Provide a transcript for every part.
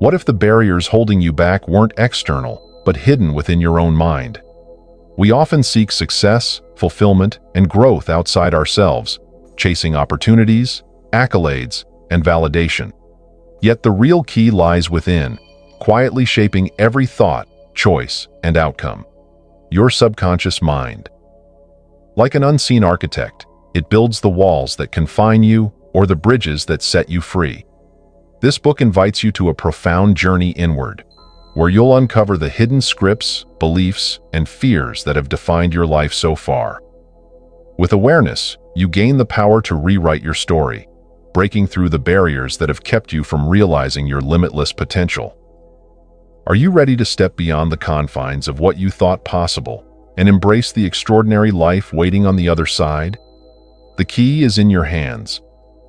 What if the barriers holding you back weren't external, but hidden within your own mind? We often seek success, fulfillment, and growth outside ourselves, chasing opportunities, accolades, and validation. Yet the real key lies within, quietly shaping every thought, choice, and outcome. Your subconscious mind. Like an unseen architect, it builds the walls that confine you or the bridges that set you free. This book invites you to a profound journey inward, where you'll uncover the hidden scripts, beliefs, and fears that have defined your life so far. With awareness, you gain the power to rewrite your story, breaking through the barriers that have kept you from realizing your limitless potential. Are you ready to step beyond the confines of what you thought possible and embrace the extraordinary life waiting on the other side? The key is in your hands.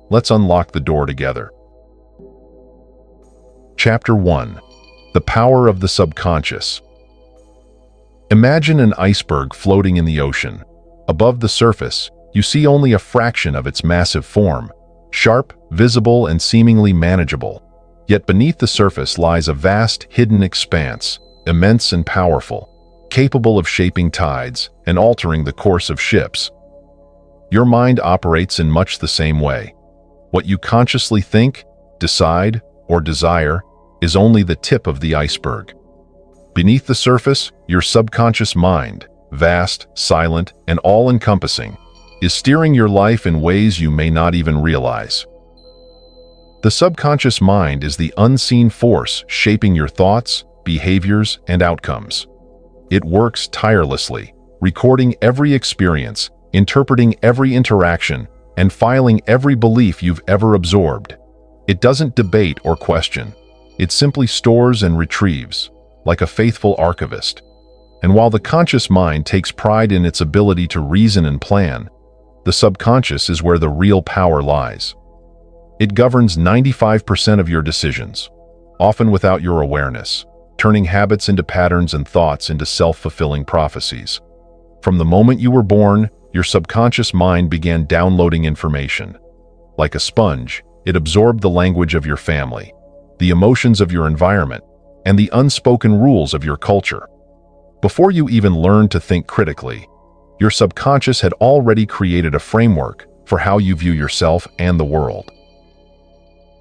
Let's unlock the door together. Chapter 1. The Power of the Subconscious. Imagine an iceberg floating in the ocean. Above the surface, you see only a fraction of its massive form, sharp, visible, and seemingly manageable. Yet beneath the surface lies a vast, hidden expanse, immense and powerful, capable of shaping tides and altering the course of ships. Your mind operates in much the same way. What you consciously think, decide, or desire is only the tip of the iceberg. Beneath the surface, your subconscious mind, vast, silent, and all-encompassing, is steering your life in ways you may not even realize. The subconscious mind is the unseen force shaping your thoughts, behaviors, and outcomes. It works tirelessly, recording every experience, interpreting every interaction, and filing every belief you've ever absorbed. It doesn't debate or question. It simply stores and retrieves, like a faithful archivist. And while the conscious mind takes pride in its ability to reason and plan, the subconscious is where the real power lies. It governs 95% of your decisions, often without your awareness, turning habits into patterns and thoughts into self-fulfilling prophecies. From the moment you were born, your subconscious mind began downloading information. Like a sponge, it absorbed the language of your family, the emotions of your environment, and the unspoken rules of your culture. Before you even learned to think critically, your subconscious had already created a framework for how you view yourself and the world.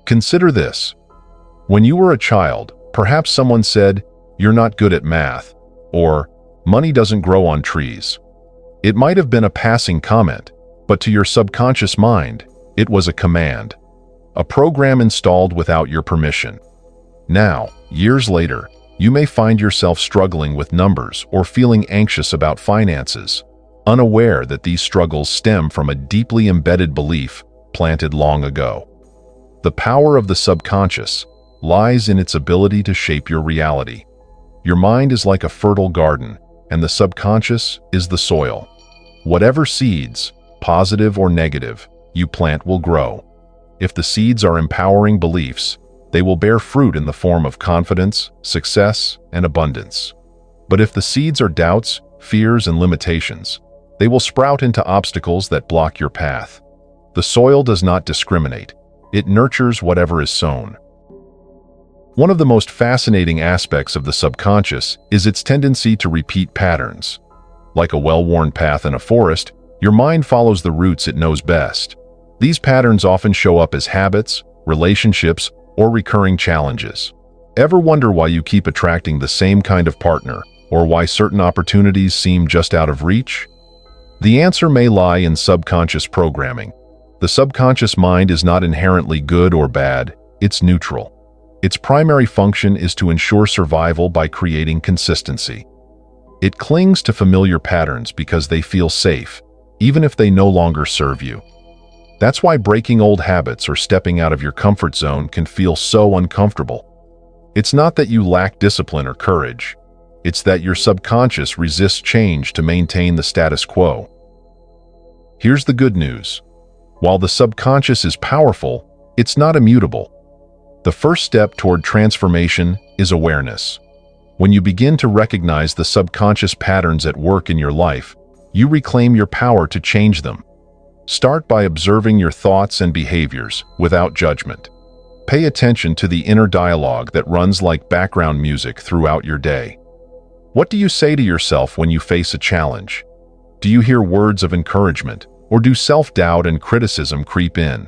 Consider this. When you were a child, perhaps someone said, "You're not good at math," or "Money doesn't grow on trees." It might have been a passing comment, but to your subconscious mind, it was a command, a program installed without your permission. Now, years later, you may find yourself struggling with numbers or feeling anxious about finances, unaware that these struggles stem from a deeply embedded belief planted long ago. The power of the subconscious lies in its ability to shape your reality. Your mind is like a fertile garden, and the subconscious is the soil. Whatever seeds, positive or negative, you plant will grow. If the seeds are empowering beliefs, they will bear fruit in the form of confidence, success, and abundance. But if the seeds are doubts, fears, and limitations, they will sprout into obstacles that block your path. The soil does not discriminate. It nurtures whatever is sown. One of the most fascinating aspects of the subconscious is its tendency to repeat patterns. Like a well-worn path in a forest, your mind follows the routes it knows best. These patterns often show up as habits, relationships, or recurring challenges. Ever wonder why you keep attracting the same kind of partner, or why certain opportunities seem just out of reach? The answer may lie in subconscious programming. The subconscious mind is not inherently good or bad, it's neutral. Its primary function is to ensure survival by creating consistency. It clings to familiar patterns because they feel safe, even if they no longer serve you. That's why breaking old habits or stepping out of your comfort zone can feel so uncomfortable. It's not that you lack discipline or courage. It's that your subconscious resists change to maintain the status quo. Here's the good news. While the subconscious is powerful, it's not immutable. The first step toward transformation is awareness. When you begin to recognize the subconscious patterns at work in your life, you reclaim your power to change them. Start by observing your thoughts and behaviors without judgment. Pay attention to the inner dialogue that runs like background music throughout your day. What do you say to yourself when you face a challenge? Do you hear words of encouragement, or do self-doubt and criticism creep in?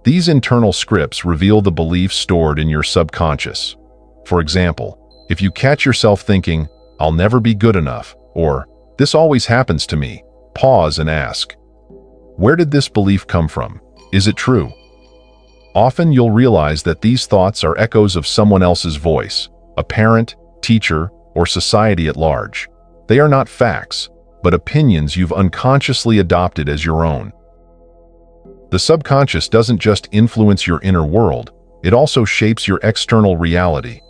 These internal scripts reveal the beliefs stored in your subconscious. For example, if you catch yourself thinking, "I'll never be good enough," or "This always happens to me," pause and ask, where did this belief come from? Is it true? Often you'll realize that these thoughts are echoes of someone else's voice, a parent, teacher, or society at large. They are not facts, but opinions you've unconsciously adopted as your own. The subconscious doesn't just influence your inner world, it also shapes your external reality.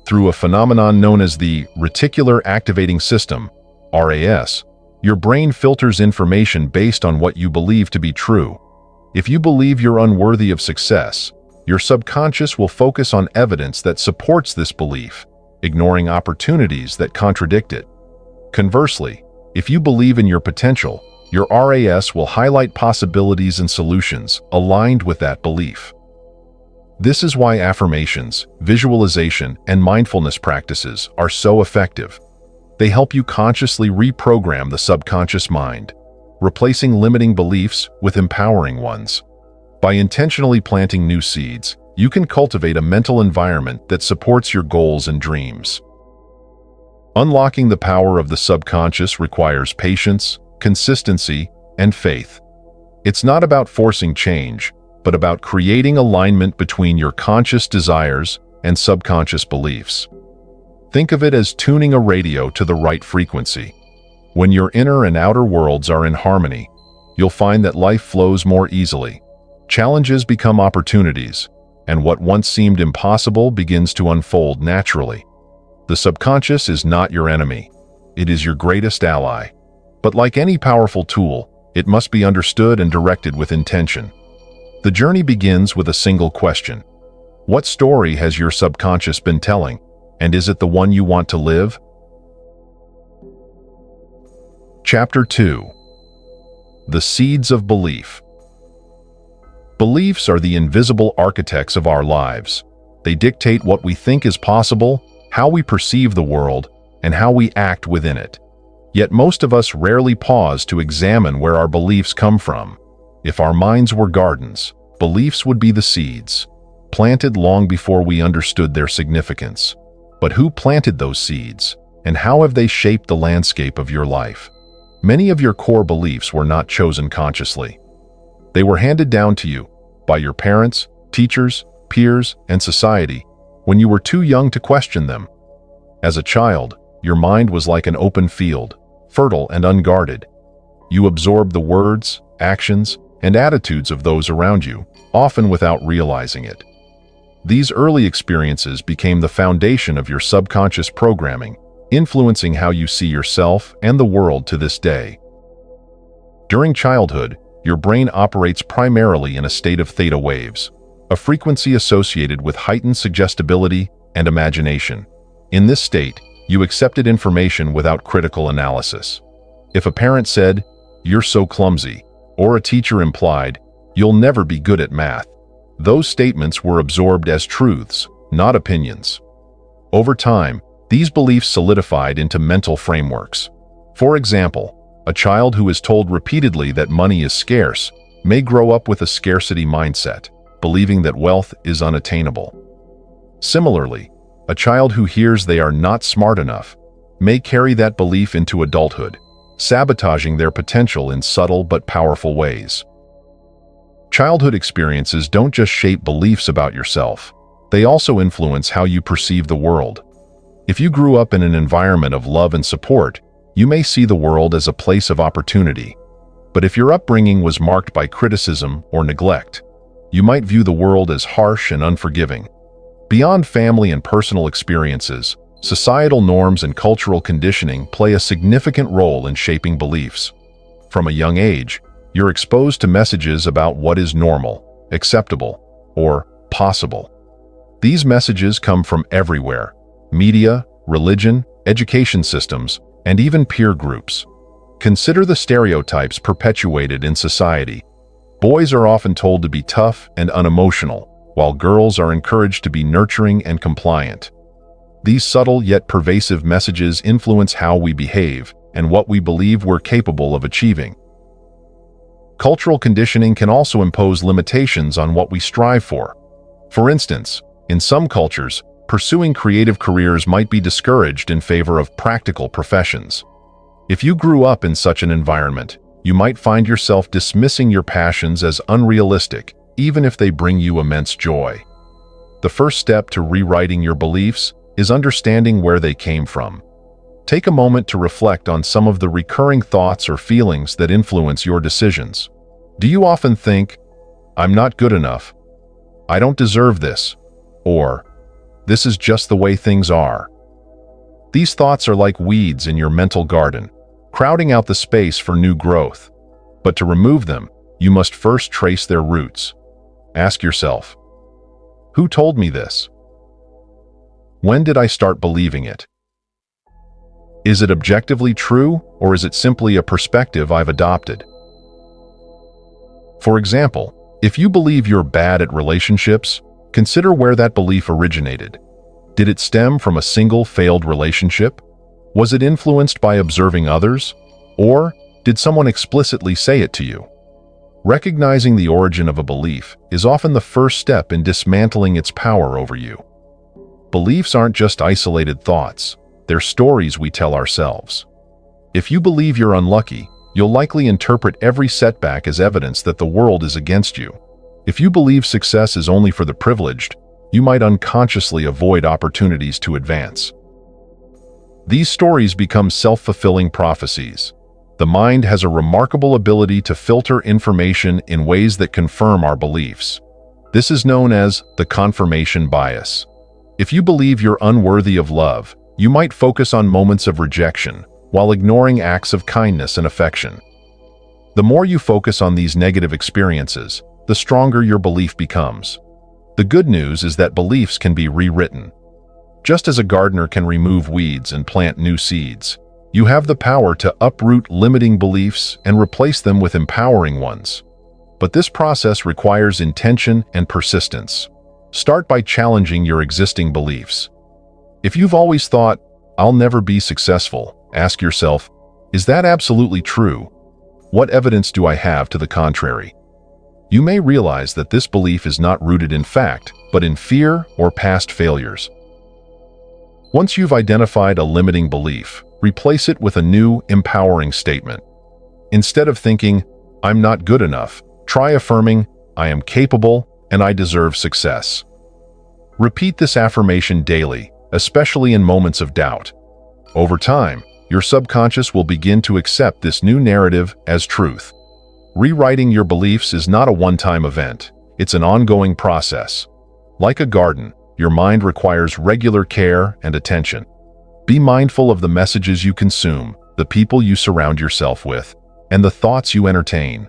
Through a phenomenon known as the reticular activating system, RAS, your brain filters information based on what you believe to be true. If you believe you're unworthy of success, your subconscious will focus on evidence that supports this belief, ignoring opportunities that contradict it. Conversely, if you believe in your potential, your RAS will highlight possibilities and solutions aligned with that belief. This is why affirmations, visualization, and mindfulness practices are so effective. They help you consciously reprogram the subconscious mind, replacing limiting beliefs with empowering ones. By intentionally planting new seeds, you can cultivate a mental environment that supports your goals and dreams. Unlocking the power of the subconscious requires patience, consistency, and faith. It's not about forcing change, but about creating alignment between your conscious desires and subconscious beliefs. Think of it as tuning a radio to the right frequency. When your inner and outer worlds are in harmony, you'll find that life flows more easily. Challenges become opportunities, and what once seemed impossible begins to unfold naturally. The subconscious is not your enemy. It is your greatest ally. But like any powerful tool, it must be understood and directed with intention. The journey begins with a single question. What story has your subconscious been telling, and is it the one you want to live? Chapter 2. The Seeds of Belief. Beliefs are the invisible architects of our lives. They dictate what we think is possible, how we perceive the world, and how we act within it. Yet most of us rarely pause to examine where our beliefs come from. If our minds were gardens, beliefs would be the seeds, planted long before we understood their significance. But who planted those seeds, and how have they shaped the landscape of your life? Many of your core beliefs were not chosen consciously. They were handed down to you by your parents, teachers, peers, and society when you were too young to question them. As a child, your mind was like an open field, fertile and unguarded. You absorbed the words, actions, and attitudes of those around you, often without realizing it. These early experiences became the foundation of your subconscious programming, influencing how you see yourself and the world to this day. During childhood, your brain operates primarily in a state of theta waves, a frequency associated with heightened suggestibility and imagination. In this state, you accepted information without critical analysis. If a parent said, "You're so clumsy," or a teacher implied, "You'll never be good at math," those statements were absorbed as truths, not opinions. Over time, these beliefs solidified into mental frameworks. For example, a child who is told repeatedly that money is scarce may grow up with a scarcity mindset, believing that wealth is unattainable. Similarly, a child who hears they are not smart enough may carry that belief into adulthood, sabotaging their potential in subtle but powerful ways. Childhood experiences don't just shape beliefs about yourself, they also influence how you perceive the world. If you grew up in an environment of love and support, you may see the world as a place of opportunity. But if your upbringing was marked by criticism or neglect, you might view the world as harsh and unforgiving. Beyond family and personal experiences, societal norms and cultural conditioning play a significant role in shaping beliefs. From a young age, you're exposed to messages about what is normal, acceptable, or possible. These messages come from everywhere: media, religion, education systems, and even peer groups. Consider the stereotypes perpetuated in society. Boys are often told to be tough and unemotional, while girls are encouraged to be nurturing and compliant. These subtle yet pervasive messages influence how we behave and what we believe we're capable of achieving. Cultural conditioning can also impose limitations on what we strive for. For instance, in some cultures, pursuing creative careers might be discouraged in favor of practical professions. If you grew up in such an environment, you might find yourself dismissing your passions as unrealistic, even if they bring you immense joy. The first step to rewriting your beliefs is understanding where they came from. Take a moment to reflect on some of the recurring thoughts or feelings that influence your decisions. Do you often think, "I'm not good enough," "I don't deserve this," or "This is just the way things are"? These thoughts are like weeds in your mental garden, crowding out the space for new growth. But to remove them, you must first trace their roots. Ask yourself, who told me this? When did I start believing it? Is it objectively true, or is it simply a perspective I've adopted? For example, if you believe you're bad at relationships, consider where that belief originated. Did it stem from a single failed relationship? Was it influenced by observing others? Or did someone explicitly say it to you? Recognizing the origin of a belief is often the first step in dismantling its power over you. Beliefs aren't just isolated thoughts, they're stories we tell ourselves. If you believe you're unlucky, you'll likely interpret every setback as evidence that the world is against you. If you believe success is only for the privileged, you might unconsciously avoid opportunities to advance. These stories become self-fulfilling prophecies. The mind has a remarkable ability to filter information in ways that confirm our beliefs. This is known as the confirmation bias. If you believe you're unworthy of love, you might focus on moments of rejection, while ignoring acts of kindness and affection. The more you focus on these negative experiences, the stronger your belief becomes. The good news is that beliefs can be rewritten. Just as a gardener can remove weeds and plant new seeds, you have the power to uproot limiting beliefs and replace them with empowering ones. But this process requires intention and persistence. Start by challenging your existing beliefs. If you've always thought, "I'll never be successful," ask yourself, is that absolutely true? What evidence do I have to the contrary? You may realize that this belief is not rooted in fact, but in fear or past failures. Once you've identified a limiting belief, replace it with a new, empowering statement. Instead of thinking, "I'm not good enough," try affirming, "I am capable and I deserve success." Repeat this affirmation daily, especially in moments of doubt. Over time, your subconscious will begin to accept this new narrative as truth. Rewriting your beliefs is not a one-time event, it's an ongoing process. Like a garden, your mind requires regular care and attention. Be mindful of the messages you consume, the people you surround yourself with, and the thoughts you entertain.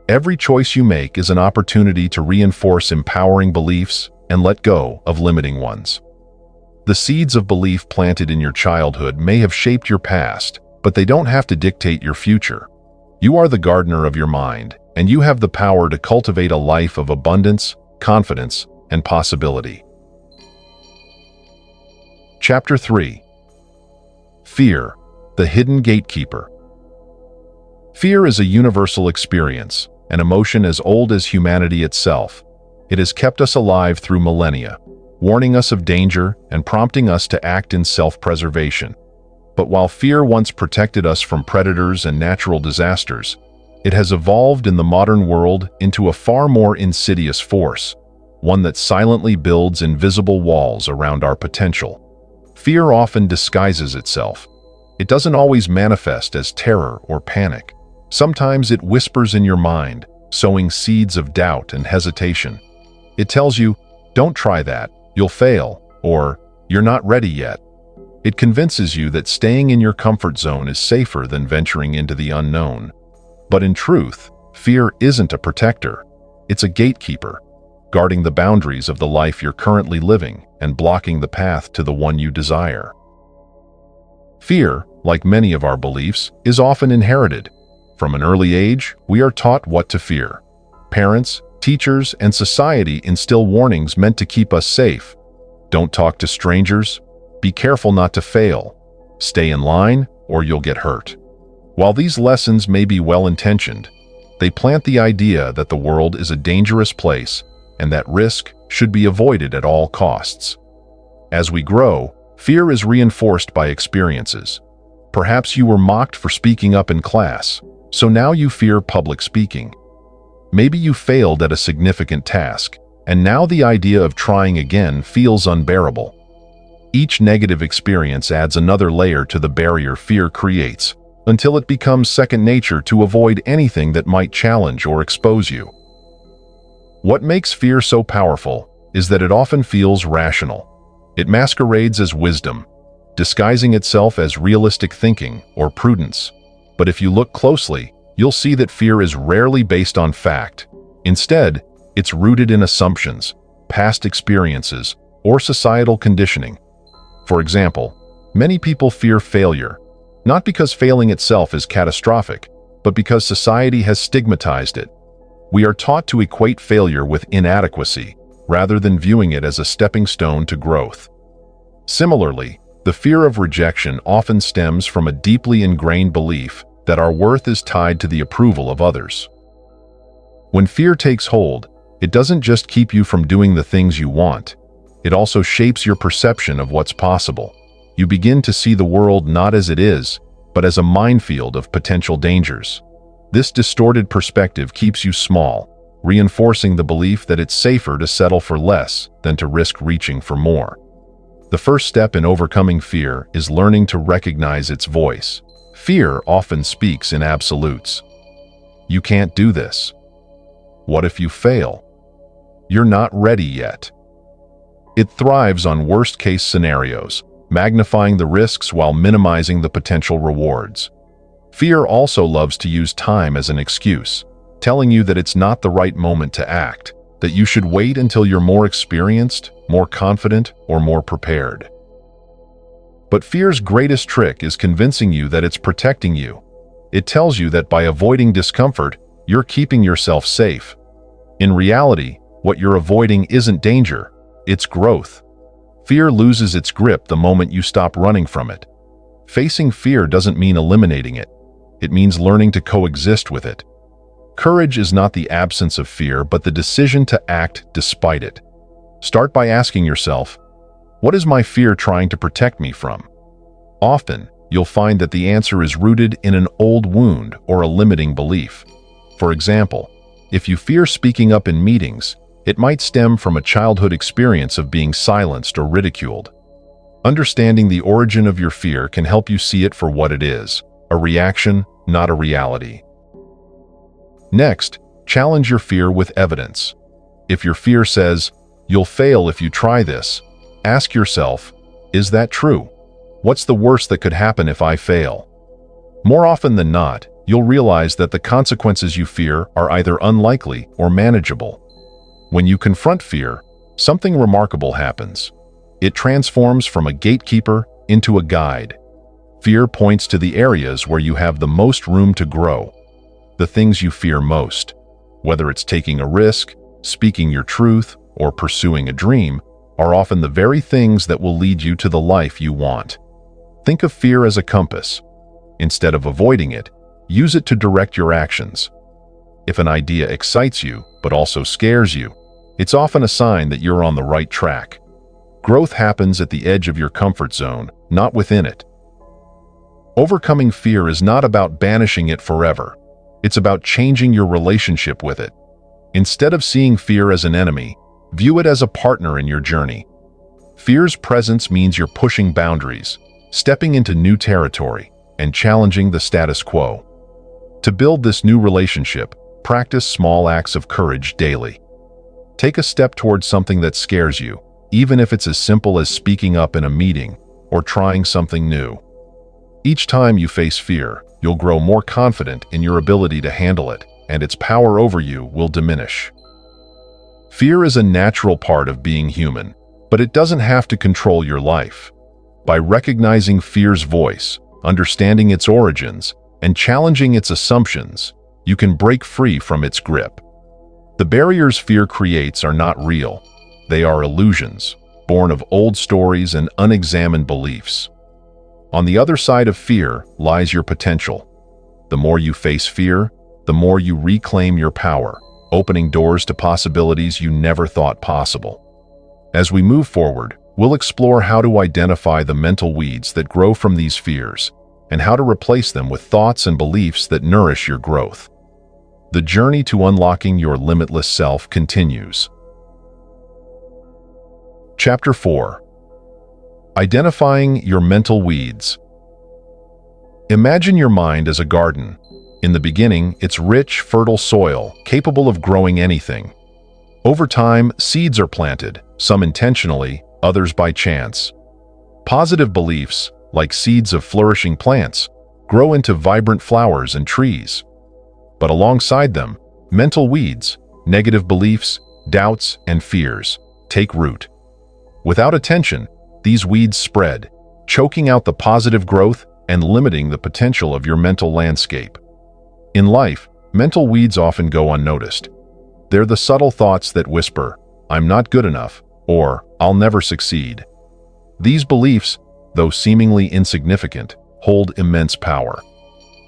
Every choice you make is an opportunity to reinforce empowering beliefs and let go of limiting ones. The seeds of belief planted in your childhood may have shaped your past, but they don't have to dictate your future. You are the gardener of your mind, and you have the power to cultivate a life of abundance, confidence, and possibility. Chapter 3. Fear, the hidden gatekeeper. Fear is a universal experience, an emotion as old as humanity itself. It has kept us alive through millennia, warning us of danger and prompting us to act in self-preservation. But while fear once protected us from predators and natural disasters, it has evolved in the modern world into a far more insidious force, one that silently builds invisible walls around our potential. Fear often disguises itself. It doesn't always manifest as terror or panic. Sometimes it whispers in your mind, sowing seeds of doubt and hesitation. It tells you, "Don't try that, you'll fail," or "You're not ready yet." It convinces you that staying in your comfort zone is safer than venturing into the unknown. But in truth, fear isn't a protector. It's a gatekeeper, guarding the boundaries of the life you're currently living and blocking the path to the one you desire. Fear, like many of our beliefs, is often inherited. From an early age, we are taught what to fear. Parents, Teachers and society instill warnings meant to keep us safe. Don't talk to strangers. Be careful not to fail. Stay in line or you'll get hurt. While these lessons may be well-intentioned, they plant the idea that the world is a dangerous place and that risk should be avoided at all costs. As we grow, fear is reinforced by experiences. Perhaps you were mocked for speaking up in class, so now you fear public speaking. Maybe you failed at a significant task, and now the idea of trying again feels unbearable. Each negative experience adds another layer to the barrier fear creates, until it becomes second nature to avoid anything that might challenge or expose you. What makes fear so powerful is that it often feels rational. It masquerades as wisdom, disguising itself as realistic thinking or prudence. But if you look closely, you'll see that fear is rarely based on fact. Instead, it's rooted in assumptions, past experiences, or societal conditioning. For example, many people fear failure, not because failing itself is catastrophic, but because society has stigmatized it. We are taught to equate failure with inadequacy, rather than viewing it as a stepping stone to growth. Similarly, the fear of rejection often stems from a deeply ingrained belief that our worth is tied to the approval of others. When fear takes hold, it doesn't just keep you from doing the things you want, it also shapes your perception of what's possible. You begin to see the world not as it is, but as a minefield of potential dangers. This distorted perspective keeps you small, reinforcing the belief that it's safer to settle for less than to risk reaching for more. The first step in overcoming fear is learning to recognize its voice. Fear often speaks in absolutes. You can't do this. What if you fail? You're not ready yet. It thrives on worst-case scenarios, magnifying the risks while minimizing the potential rewards. Fear also loves to use time as an excuse, telling you that it's not the right moment to act, that you should wait until you're more experienced, more confident, or more prepared. But fear's greatest trick is convincing you that it's protecting you. It tells you that by avoiding discomfort, you're keeping yourself safe. In reality, what you're avoiding isn't danger, it's growth. Fear loses its grip the moment you stop running from it. Facing fear doesn't mean eliminating it. It means learning to coexist with it. Courage is not the absence of fear, but the decision to act despite it. Start by asking yourself, what is my fear trying to protect me from? Often, you'll find that the answer is rooted in an old wound or a limiting belief. For example, if you fear speaking up in meetings, it might stem from a childhood experience of being silenced or ridiculed. Understanding the origin of your fear can help you see it for what it is, a reaction, not a reality. Next, challenge your fear with evidence. If your fear says, "You'll fail if you try this," ask yourself, is that true? What's the worst that could happen if I fail? More often than not, you'll realize that the consequences you fear are either unlikely or manageable. When you confront fear, something remarkable happens. It transforms from a gatekeeper into a guide. Fear points to the areas where you have the most room to grow. The things you fear most, whether it's taking a risk, speaking your truth, or pursuing a dream, are often the very things that will lead you to the life you want. Think of fear as a compass. Instead of avoiding it, use it to direct your actions. If an idea excites you, but also scares you, it's often a sign that you're on the right track. Growth happens at the edge of your comfort zone, not within it. Overcoming fear is not about banishing it forever. It's about changing your relationship with it. Instead of seeing fear as an enemy, view it as a partner in your journey. Fear's presence means you're pushing boundaries, stepping into new territory, and challenging the status quo. To build this new relationship, practice small acts of courage daily. Take a step towards something that scares you, even if it's as simple as speaking up in a meeting or trying something new. Each time you face fear, you'll grow more confident in your ability to handle it, and its power over you will diminish. Fear is a natural part of being human, but it doesn't have to control your life. By recognizing fear's voice, understanding its origins, and challenging its assumptions, you can break free from its grip. The barriers fear creates are not real. They are illusions, born of old stories and unexamined beliefs. On the other side of fear lies your potential. The more you face fear, the more you reclaim your power, opening doors to possibilities you never thought possible. As we move forward, we'll explore how to identify the mental weeds that grow from these fears, and how to replace them with thoughts and beliefs that nourish your growth. The journey to unlocking your limitless self continues. Chapter 4. Identifying your mental weeds. Imagine your mind as a garden. In the beginning, it's rich, fertile soil, capable of growing anything. Over time, seeds are planted, some intentionally, others by chance. Positive beliefs, like seeds of flourishing plants, grow into vibrant flowers and trees. But alongside them, mental weeds, negative beliefs, doubts, and fears, take root. Without attention, these weeds spread, choking out the positive growth and limiting the potential of your mental landscape. In life, mental weeds often go unnoticed. They're the subtle thoughts that whisper, "I'm not good enough," or "I'll never succeed." These beliefs, though seemingly insignificant, hold immense power.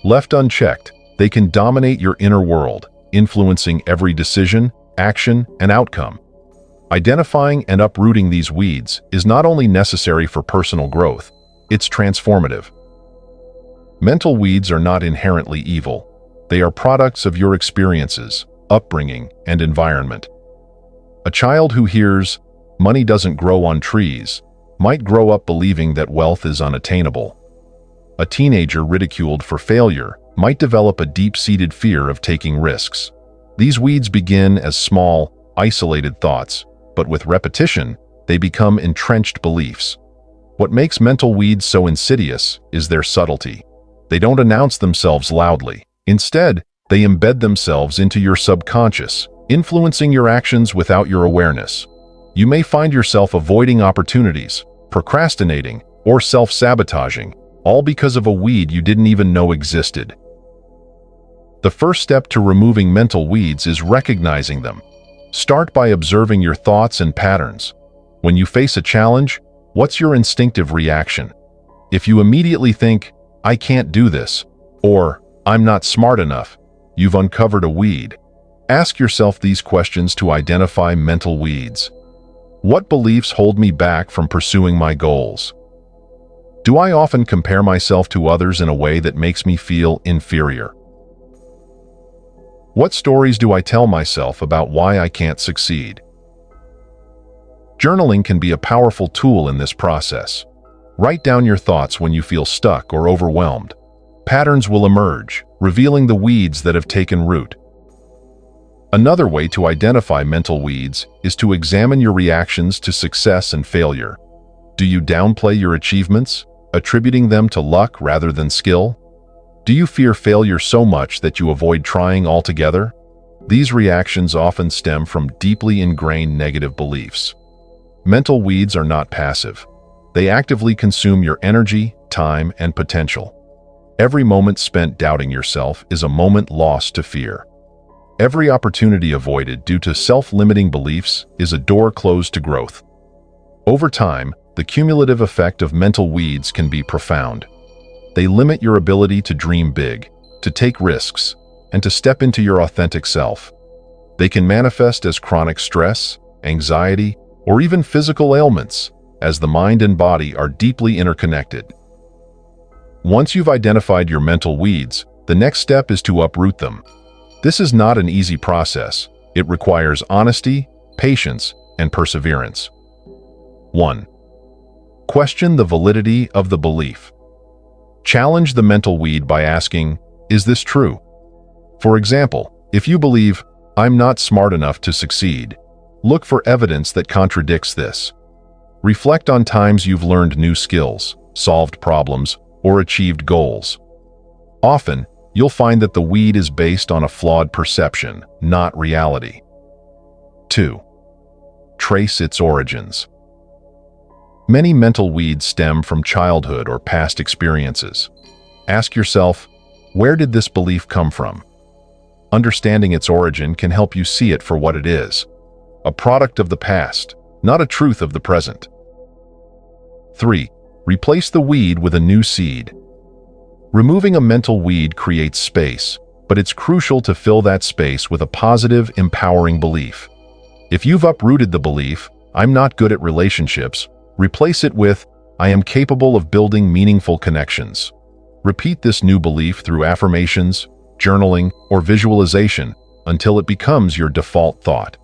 Left unchecked, they can dominate your inner world, influencing every decision, action, and outcome. Identifying and uprooting these weeds is not only necessary for personal growth, it's transformative. Mental weeds are not inherently evil. They are products of your experiences, upbringing, and environment. A child who hears, "Money doesn't grow on trees," might grow up believing that wealth is unattainable. A teenager ridiculed for failure might develop a deep-seated fear of taking risks. These weeds begin as small, isolated thoughts, but with repetition, they become entrenched beliefs. What makes mental weeds so insidious is their subtlety. They don't announce themselves loudly. Instead, they embed themselves into your subconscious, influencing your actions without your awareness. You may find yourself avoiding opportunities, procrastinating, or self-sabotaging, all because of a weed you didn't even know existed. The first step to removing mental weeds is recognizing them. Start by observing your thoughts and patterns. When you face a challenge, what's your instinctive reaction? If you immediately think, "I can't do this," or "I'm not smart enough," you've uncovered a weed. Ask yourself these questions to identify mental weeds. What beliefs hold me back from pursuing my goals? Do I often compare myself to others in a way that makes me feel inferior? What stories do I tell myself about why I can't succeed? Journaling can be a powerful tool in this process. Write down your thoughts when you feel stuck or overwhelmed. Patterns will emerge, revealing the weeds that have taken root. Another way to identify mental weeds is to examine your reactions to success and failure. Do you downplay your achievements, attributing them to luck rather than skill? Do you fear failure so much that you avoid trying altogether? These reactions often stem from deeply ingrained negative beliefs. Mental weeds are not passive. They actively consume your energy, time, and potential. Every moment spent doubting yourself is a moment lost to fear. Every opportunity avoided due to self-limiting beliefs is a door closed to growth. Over time, the cumulative effect of mental weeds can be profound. They limit your ability to dream big, to take risks, and to step into your authentic self. They can manifest as chronic stress, anxiety, or even physical ailments, as the mind and body are deeply interconnected. Once you've identified your mental weeds, the next step is to uproot them. This is not an easy process. It requires honesty, patience, and perseverance. 1. Question the validity of the belief. Challenge the mental weed by asking, "Is this true?" For example, if you believe, "I'm not smart enough to succeed," look for evidence that contradicts this. Reflect on times you've learned new skills, solved problems, or achieved goals. Often, you'll find that the weed is based on a flawed perception, not reality. 2. Trace its origins. Many mental weeds stem from childhood or past experiences. Ask yourself, where did this belief come from? Understanding its origin can help you see it for what it is: a product of the past, not a truth of the present. 3. Replace the weed with a new seed. Removing a mental weed creates space, but it's crucial to fill that space with a positive, empowering belief. If you've uprooted the belief, "I'm not good at relationships," replace it with, "I am capable of building meaningful connections." Repeat this new belief through affirmations, journaling, or visualization until it becomes your default thought.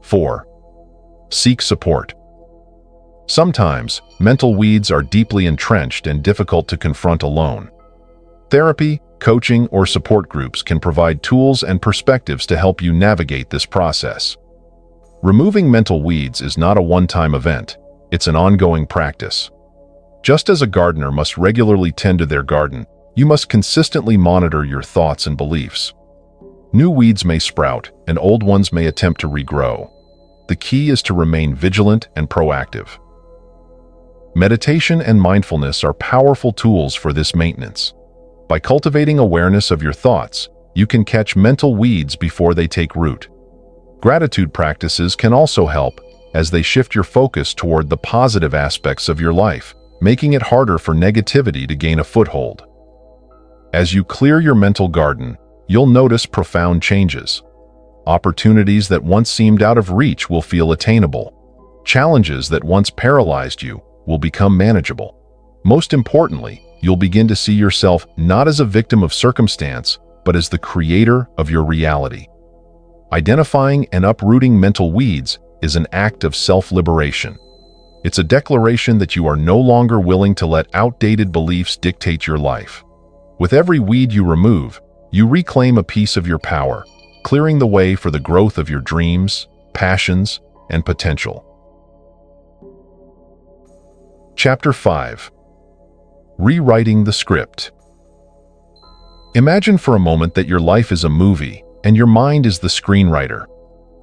4. Seek support. Sometimes, mental weeds are deeply entrenched and difficult to confront alone. Therapy, coaching, or support groups can provide tools and perspectives to help you navigate this process. Removing mental weeds is not a one-time event, it's an ongoing practice. Just as a gardener must regularly tend to their garden, you must consistently monitor your thoughts and beliefs. New weeds may sprout, and old ones may attempt to regrow. The key is to remain vigilant and proactive. Meditation and mindfulness are powerful tools for this maintenance. By cultivating awareness of your thoughts, you can catch mental weeds before they take root. Gratitude practices can also help, as they shift your focus toward the positive aspects of your life, making it harder for negativity to gain a foothold. As you clear your mental garden, you'll notice profound changes. Opportunities that once seemed out of reach will feel attainable. Challenges that once paralyzed you will become manageable. Most importantly, you'll begin to see yourself not as a victim of circumstance, but as the creator of your reality. Identifying and uprooting mental weeds is an act of self-liberation. It's a declaration that you are no longer willing to let outdated beliefs dictate your life. With every weed you remove, you reclaim a piece of your power, clearing the way for the growth of your dreams, passions, and potential. Chapter 5. Rewriting the script. Imagine for a moment that your life is a movie, and your mind is the screenwriter.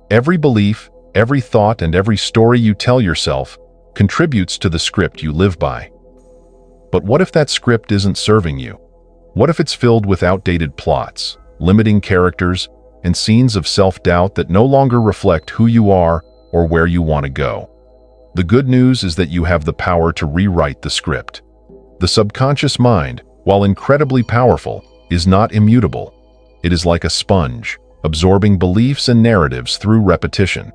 Every belief, every thought, and every story you tell yourself contributes to the script you live by. But what if that script isn't serving you? What if it's filled with outdated plots, limiting characters, and scenes of self-doubt that no longer reflect who you are or where you want to go? The good news is that you have the power to rewrite the script. The subconscious mind, while incredibly powerful, is not immutable. It is like a sponge, absorbing beliefs and narratives through repetition.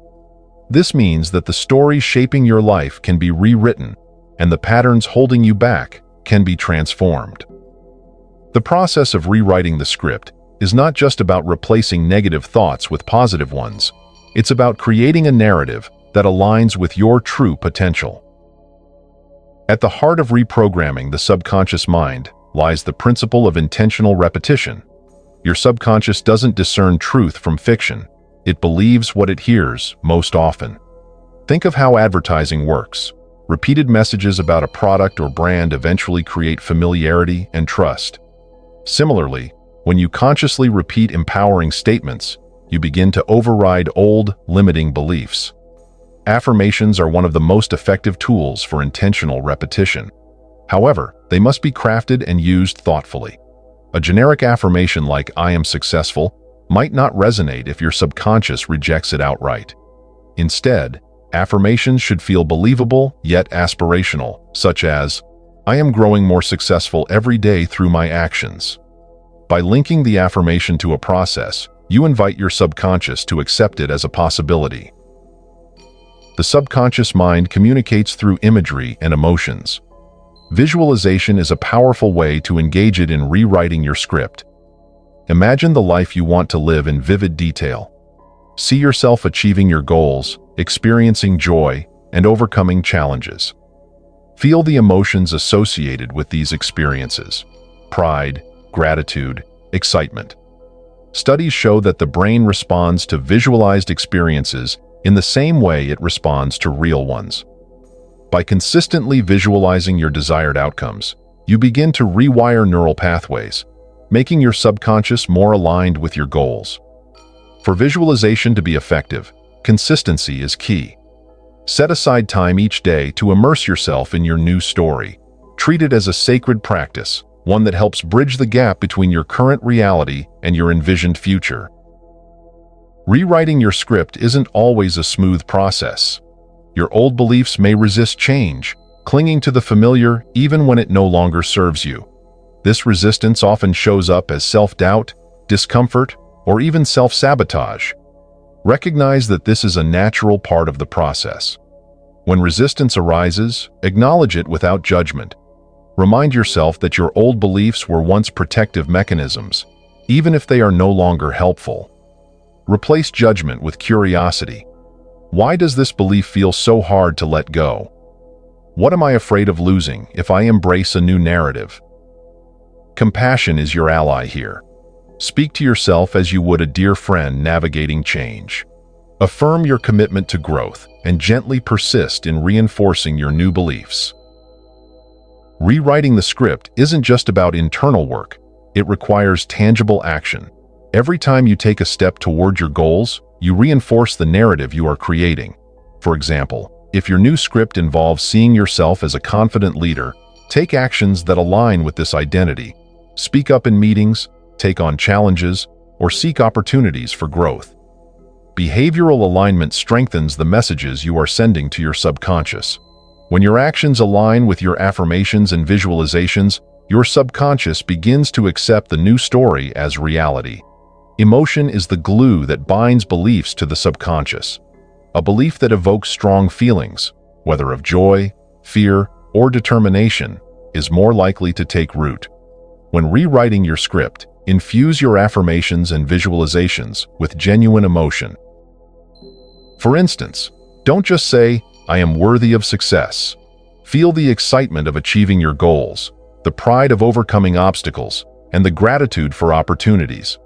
This means that the stories shaping your life can be rewritten, and the patterns holding you back can be transformed. The process of rewriting the script is not just about replacing negative thoughts with positive ones. It's about creating a narrative that aligns with your true potential. At the heart of reprogramming the subconscious mind lies the principle of intentional repetition. Your subconscious doesn't discern truth from fiction. It believes what it hears most often. Think of how advertising works. Repeated messages about a product or brand eventually create familiarity and trust. Similarly, when you consciously repeat empowering statements, you begin to override old, limiting beliefs. Affirmations are one of the most effective tools for intentional repetition. However, they must be crafted and used thoughtfully. A generic affirmation like "I am successful" might not resonate if your subconscious rejects it outright. Instead, affirmations should feel believable yet aspirational, such as, "I am growing more successful every day through my actions." By linking the affirmation to a process, you invite your subconscious to accept it as a possibility. The subconscious mind communicates through imagery and emotions. Visualization is a powerful way to engage it in rewriting your script. Imagine the life you want to live in vivid detail. See yourself achieving your goals, experiencing joy, and overcoming challenges. Feel the emotions associated with these experiences: pride, gratitude, excitement. Studies show that the brain responds to visualized experiences in the same way it responds to real ones. By consistently visualizing your desired outcomes, you begin to rewire neural pathways, making your subconscious more aligned with your goals. For visualization to be effective, consistency is key. Set aside time each day to immerse yourself in your new story. Treat it as a sacred practice, one that helps bridge the gap between your current reality and your envisioned future. Rewriting your script isn't always a smooth process. Your old beliefs may resist change, clinging to the familiar even when it no longer serves you. This resistance often shows up as self-doubt, discomfort, or even self-sabotage. Recognize that this is a natural part of the process. When resistance arises, acknowledge it without judgment. Remind yourself that your old beliefs were once protective mechanisms, even if they are no longer helpful. Replace judgment with curiosity. Why does this belief feel so hard to let go? What am I afraid of losing if I embrace a new narrative? Compassion is your ally here. Speak to yourself as you would a dear friend navigating change. Affirm your commitment to growth and gently persist in reinforcing your new beliefs. Rewriting the script isn't just about internal work. It requires tangible action. Every time you take a step toward your goals, you reinforce the narrative you are creating. For example, if your new script involves seeing yourself as a confident leader, take actions that align with this identity. Speak up in meetings, take on challenges, or seek opportunities for growth. Behavioral alignment strengthens the messages you are sending to your subconscious. When your actions align with your affirmations and visualizations, your subconscious begins to accept the new story as reality. Emotion is the glue that binds beliefs to the subconscious. A belief that evokes strong feelings, whether of joy, fear, or determination, is more likely to take root. When rewriting your script, infuse your affirmations and visualizations with genuine emotion. For instance, don't just say, "I am worthy of success." Feel the excitement of achieving your goals, the pride of overcoming obstacles, and the gratitude for opportunities.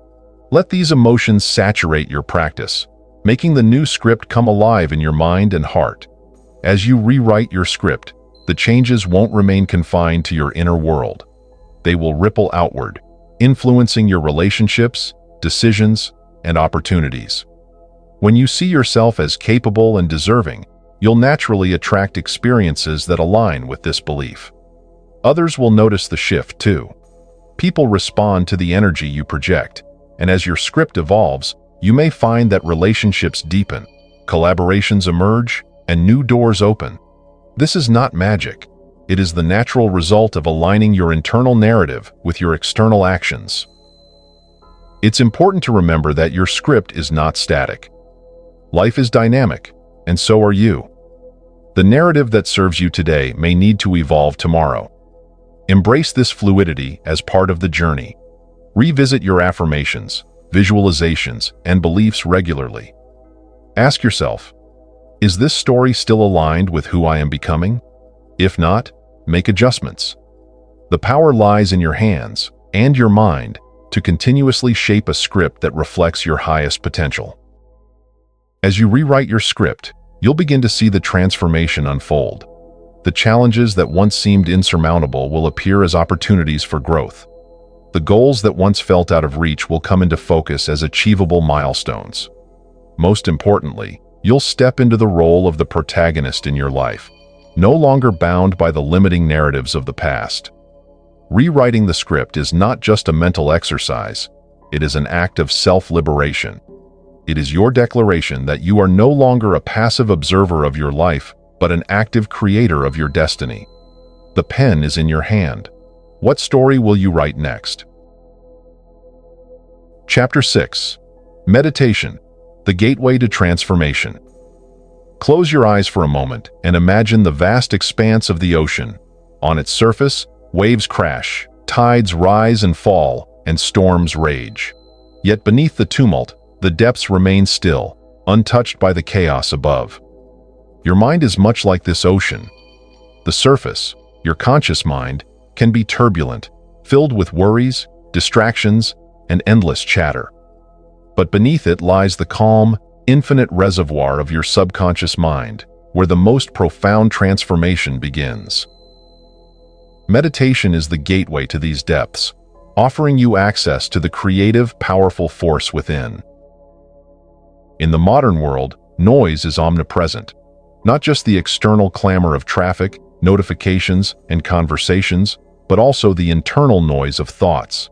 Let these emotions saturate your practice, making the new script come alive in your mind and heart. As you rewrite your script, the changes won't remain confined to your inner world. They will ripple outward, influencing your relationships, decisions, and opportunities. When you see yourself as capable and deserving, you'll naturally attract experiences that align with this belief. Others will notice the shift too. People respond to the energy you project, and as your script evolves, you may find that relationships deepen, collaborations emerge, and new doors open. This is not magic. It is the natural result of aligning your internal narrative with your external actions. It's important to remember that your script is not static. Life is dynamic, and so are you. The narrative that serves you today may need to evolve tomorrow. Embrace this fluidity as part of the journey. Revisit your affirmations, visualizations, and beliefs regularly. Ask yourself, is this story still aligned with who I am becoming? If not, make adjustments. The power lies in your hands and your mind to continuously shape a script that reflects your highest potential. As you rewrite your script, you'll begin to see the transformation unfold. The challenges that once seemed insurmountable will appear as opportunities for growth. The goals that once felt out of reach will come into focus as achievable milestones. Most importantly, you'll step into the role of the protagonist in your life, no longer bound by the limiting narratives of the past. Rewriting the script is not just a mental exercise, it is an act of self-liberation. It is your declaration that you are no longer a passive observer of your life, but an active creator of your destiny. The pen is in your hand. What story will you write next? Chapter 6. Meditation, the Gateway to Transformation. Close your eyes for a moment and imagine the vast expanse of the ocean. On its surface, waves crash, tides rise and fall, and storms rage. Yet beneath the tumult, the depths remain still, untouched by the chaos above. Your mind is much like this ocean. The surface, your conscious mind, can be turbulent, filled with worries, distractions, and endless chatter. But beneath it lies the calm, infinite reservoir of your subconscious mind, where the most profound transformation begins. Meditation is the gateway to these depths, offering you access to the creative, powerful force within. In the modern world, noise is omnipresent. Not just the external clamor of traffic, notifications, and conversations, but also the internal noise of thoughts.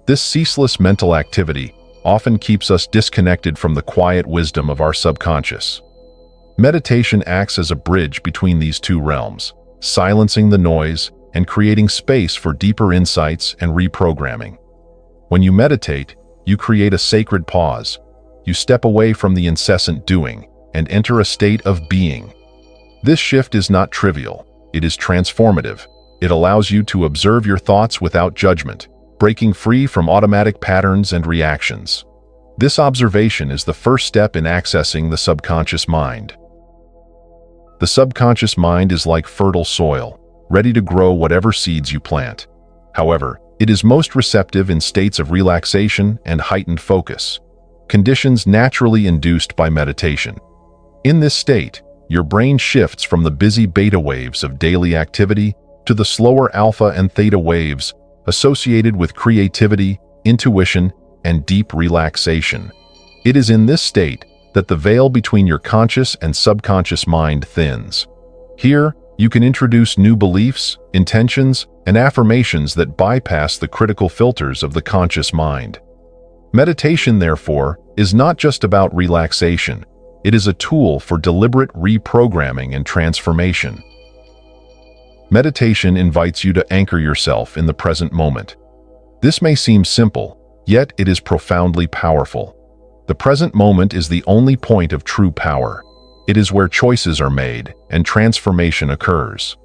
This ceaseless mental activity often keeps us disconnected from the quiet wisdom of our subconscious. Meditation acts as a bridge between these two realms, silencing the noise and creating space for deeper insights and reprogramming. When you meditate, you create a sacred pause. You step away from the incessant doing and enter a state of being. This shift is not trivial. It is transformative. It allows you to observe your thoughts without judgment, breaking free from automatic patterns and reactions. This observation is the first step in accessing the subconscious mind. The subconscious mind is like fertile soil, ready to grow whatever seeds you plant. However, it is most receptive in states of relaxation and heightened focus, conditions naturally induced by meditation. In this state, your brain shifts from the busy beta waves of daily activity to the slower alpha and theta waves associated with creativity, intuition, and deep relaxation. It is in this state that the veil between your conscious and subconscious mind thins. Here, you can introduce new beliefs, intentions, and affirmations that bypass the critical filters of the conscious mind. Meditation, therefore, is not just about relaxation. It is a tool for deliberate reprogramming and transformation. Meditation invites you to anchor yourself in the present moment. This may seem simple, yet it is profoundly powerful. The present moment is the only point of true power. It is where choices are made and transformation occurs.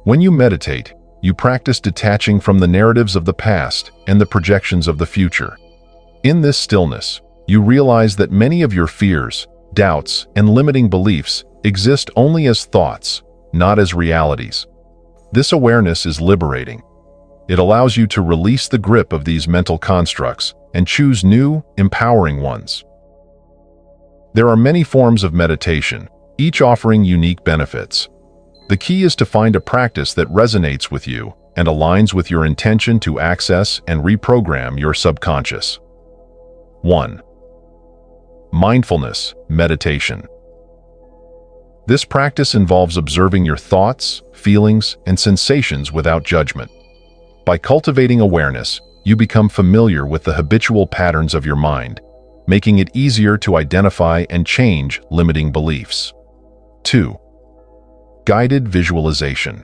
When you meditate, you practice detaching from the narratives of the past and the projections of the future. In this stillness, you realize that many of your fears, doubts, and limiting beliefs exist only as thoughts, not as realities. This awareness is liberating. It allows you to release the grip of these mental constructs and choose new, empowering ones. There are many forms of meditation, each offering unique benefits. The key is to find a practice that resonates with you and aligns with your intention to access and reprogram your subconscious. 1. Mindfulness meditation. This practice involves observing your thoughts, feelings, and sensations without judgment. By cultivating awareness, you become familiar with the habitual patterns of your mind, making it easier to identify and change limiting beliefs. 2. Guided visualization.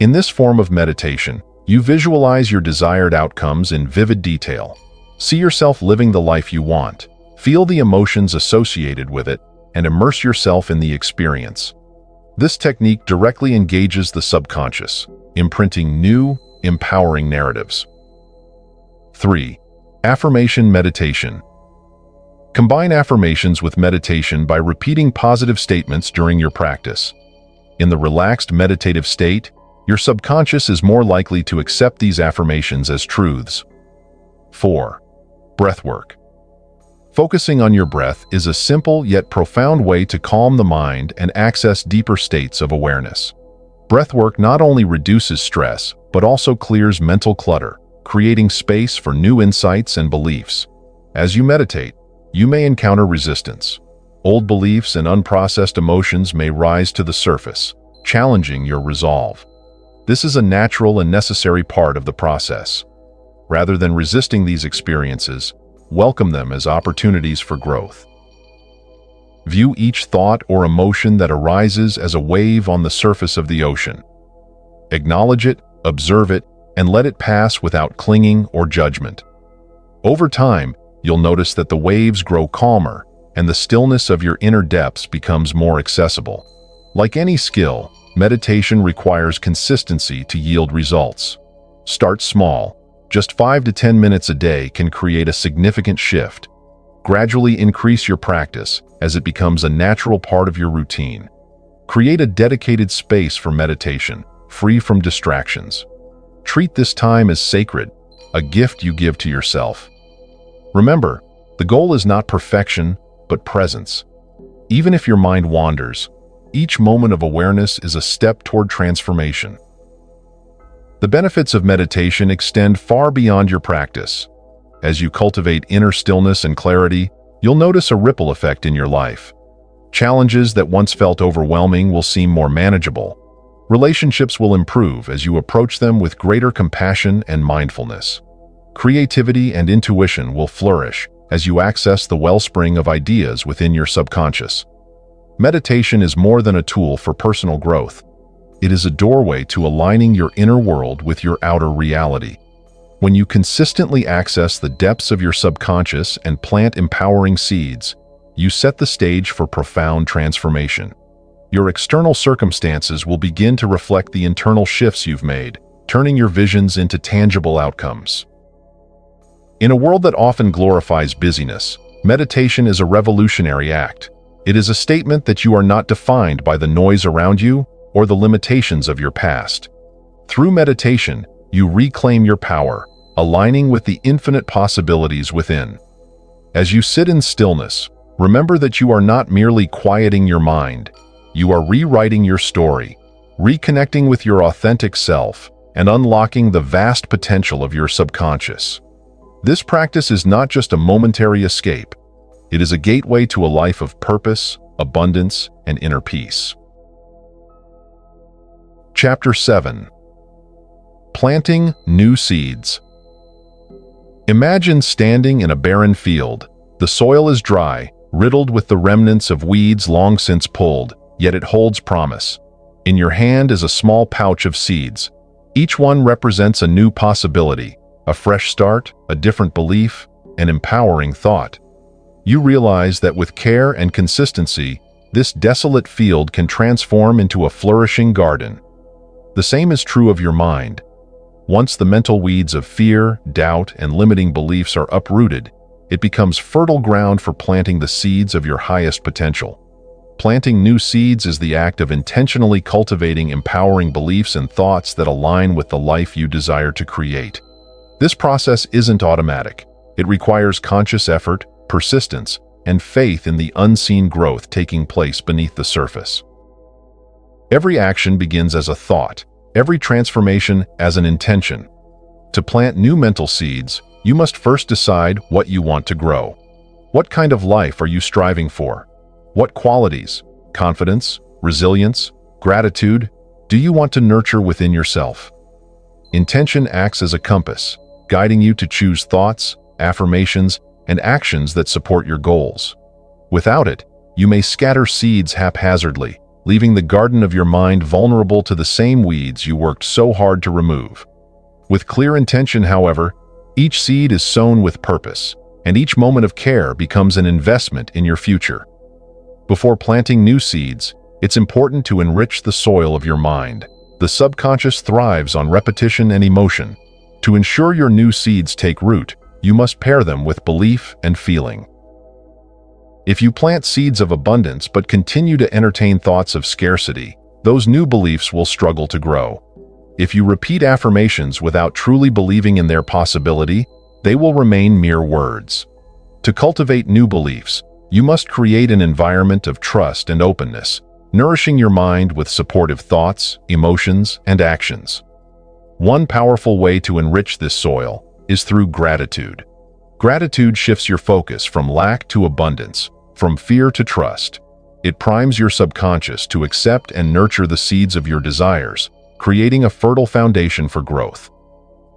In this form of meditation, you visualize your desired outcomes in vivid detail. See yourself living the life you want, feel the emotions associated with it, and immerse yourself in the experience. This technique directly engages the subconscious, imprinting new, empowering narratives. 3. Affirmation meditation. Combine affirmations with meditation by repeating positive statements during your practice. In the relaxed meditative state, your subconscious is more likely to accept these affirmations as truths. 4. Breathwork. Focusing on your breath is a simple yet profound way to calm the mind and access deeper states of awareness. Breathwork not only reduces stress, but also clears mental clutter, creating space for new insights and beliefs. As you meditate, you may encounter resistance. Old beliefs and unprocessed emotions may rise to the surface, challenging your resolve. This is a natural and necessary part of the process. Rather than resisting these experiences, welcome them as opportunities for growth. View each thought or emotion that arises as a wave on the surface of the ocean. Acknowledge it, observe it, and let it pass without clinging or judgment. Over time, you'll notice that the waves grow calmer and the stillness of your inner depths becomes more accessible. Like any skill, meditation requires consistency to yield results. Start small. Just 5 to 10 minutes a day can create a significant shift. Gradually increase your practice as it becomes a natural part of your routine. Create a dedicated space for meditation, free from distractions. Treat this time as sacred, a gift you give to yourself. Remember, the goal is not perfection, but presence. Even if your mind wanders, each moment of awareness is a step toward transformation. The benefits of meditation extend far beyond your practice. As you cultivate inner stillness and clarity, you'll notice a ripple effect in your life. Challenges that once felt overwhelming will seem more manageable. Relationships will improve as you approach them with greater compassion and mindfulness. Creativity and intuition will flourish as you access the wellspring of ideas within your subconscious. Meditation is more than a tool for personal growth. It is a doorway to aligning your inner world with your outer reality. When you consistently access the depths of your subconscious and plant empowering seeds, you set the stage for profound transformation. Your external circumstances will begin to reflect the internal shifts you've made, turning your visions into tangible outcomes. In a world that often glorifies busyness, meditation is a revolutionary act. It is a statement that you are not defined by the noise around you or the limitations of your past. Through meditation, you reclaim your power, aligning with the infinite possibilities within. As you sit in stillness, remember that you are not merely quieting your mind. You are rewriting your story, reconnecting with your authentic self, and unlocking the vast potential of your subconscious. This practice is not just a momentary escape. It is a gateway to a life of purpose, abundance, and inner peace. Chapter 7. Planting New Seeds. Imagine standing in a barren field. The soil is dry, riddled with the remnants of weeds long since pulled, yet it holds promise. In your hand is a small pouch of seeds. Each one represents a new possibility, a fresh start, a different belief, an empowering thought. You realize that with care and consistency, this desolate field can transform into a flourishing garden. The same is true of your mind. Once the mental weeds of fear, doubt, and limiting beliefs are uprooted, it becomes fertile ground for planting the seeds of your highest potential. Planting new seeds is the act of intentionally cultivating empowering beliefs and thoughts that align with the life you desire to create. This process isn't automatic. It requires conscious effort, persistence, and faith in the unseen growth taking place beneath the surface. Every action begins as a thought, every transformation as an intention. To plant new mental seeds, you must first decide what you want to grow. What kind of life are you striving for? What qualities, confidence, resilience, gratitude, do you want to nurture within yourself? Intention acts as a compass, guiding you to choose thoughts, affirmations, and actions that support your goals. Without it, you may scatter seeds haphazardly, leaving the garden of your mind vulnerable to the same weeds you worked so hard to remove. With clear intention, however, each seed is sown with purpose, and each moment of care becomes an investment in your future. Before planting new seeds, it's important to enrich the soil of your mind. The subconscious thrives on repetition and emotion. To ensure your new seeds take root, you must pair them with belief and feeling. If you plant seeds of abundance but continue to entertain thoughts of scarcity, those new beliefs will struggle to grow. If you repeat affirmations without truly believing in their possibility, they will remain mere words. To cultivate new beliefs, you must create an environment of trust and openness, nourishing your mind with supportive thoughts, emotions, and actions. One powerful way to enrich this soil is through gratitude. Gratitude shifts your focus from lack to abundance, from fear to trust. It primes your subconscious to accept and nurture the seeds of your desires, creating a fertile foundation for growth.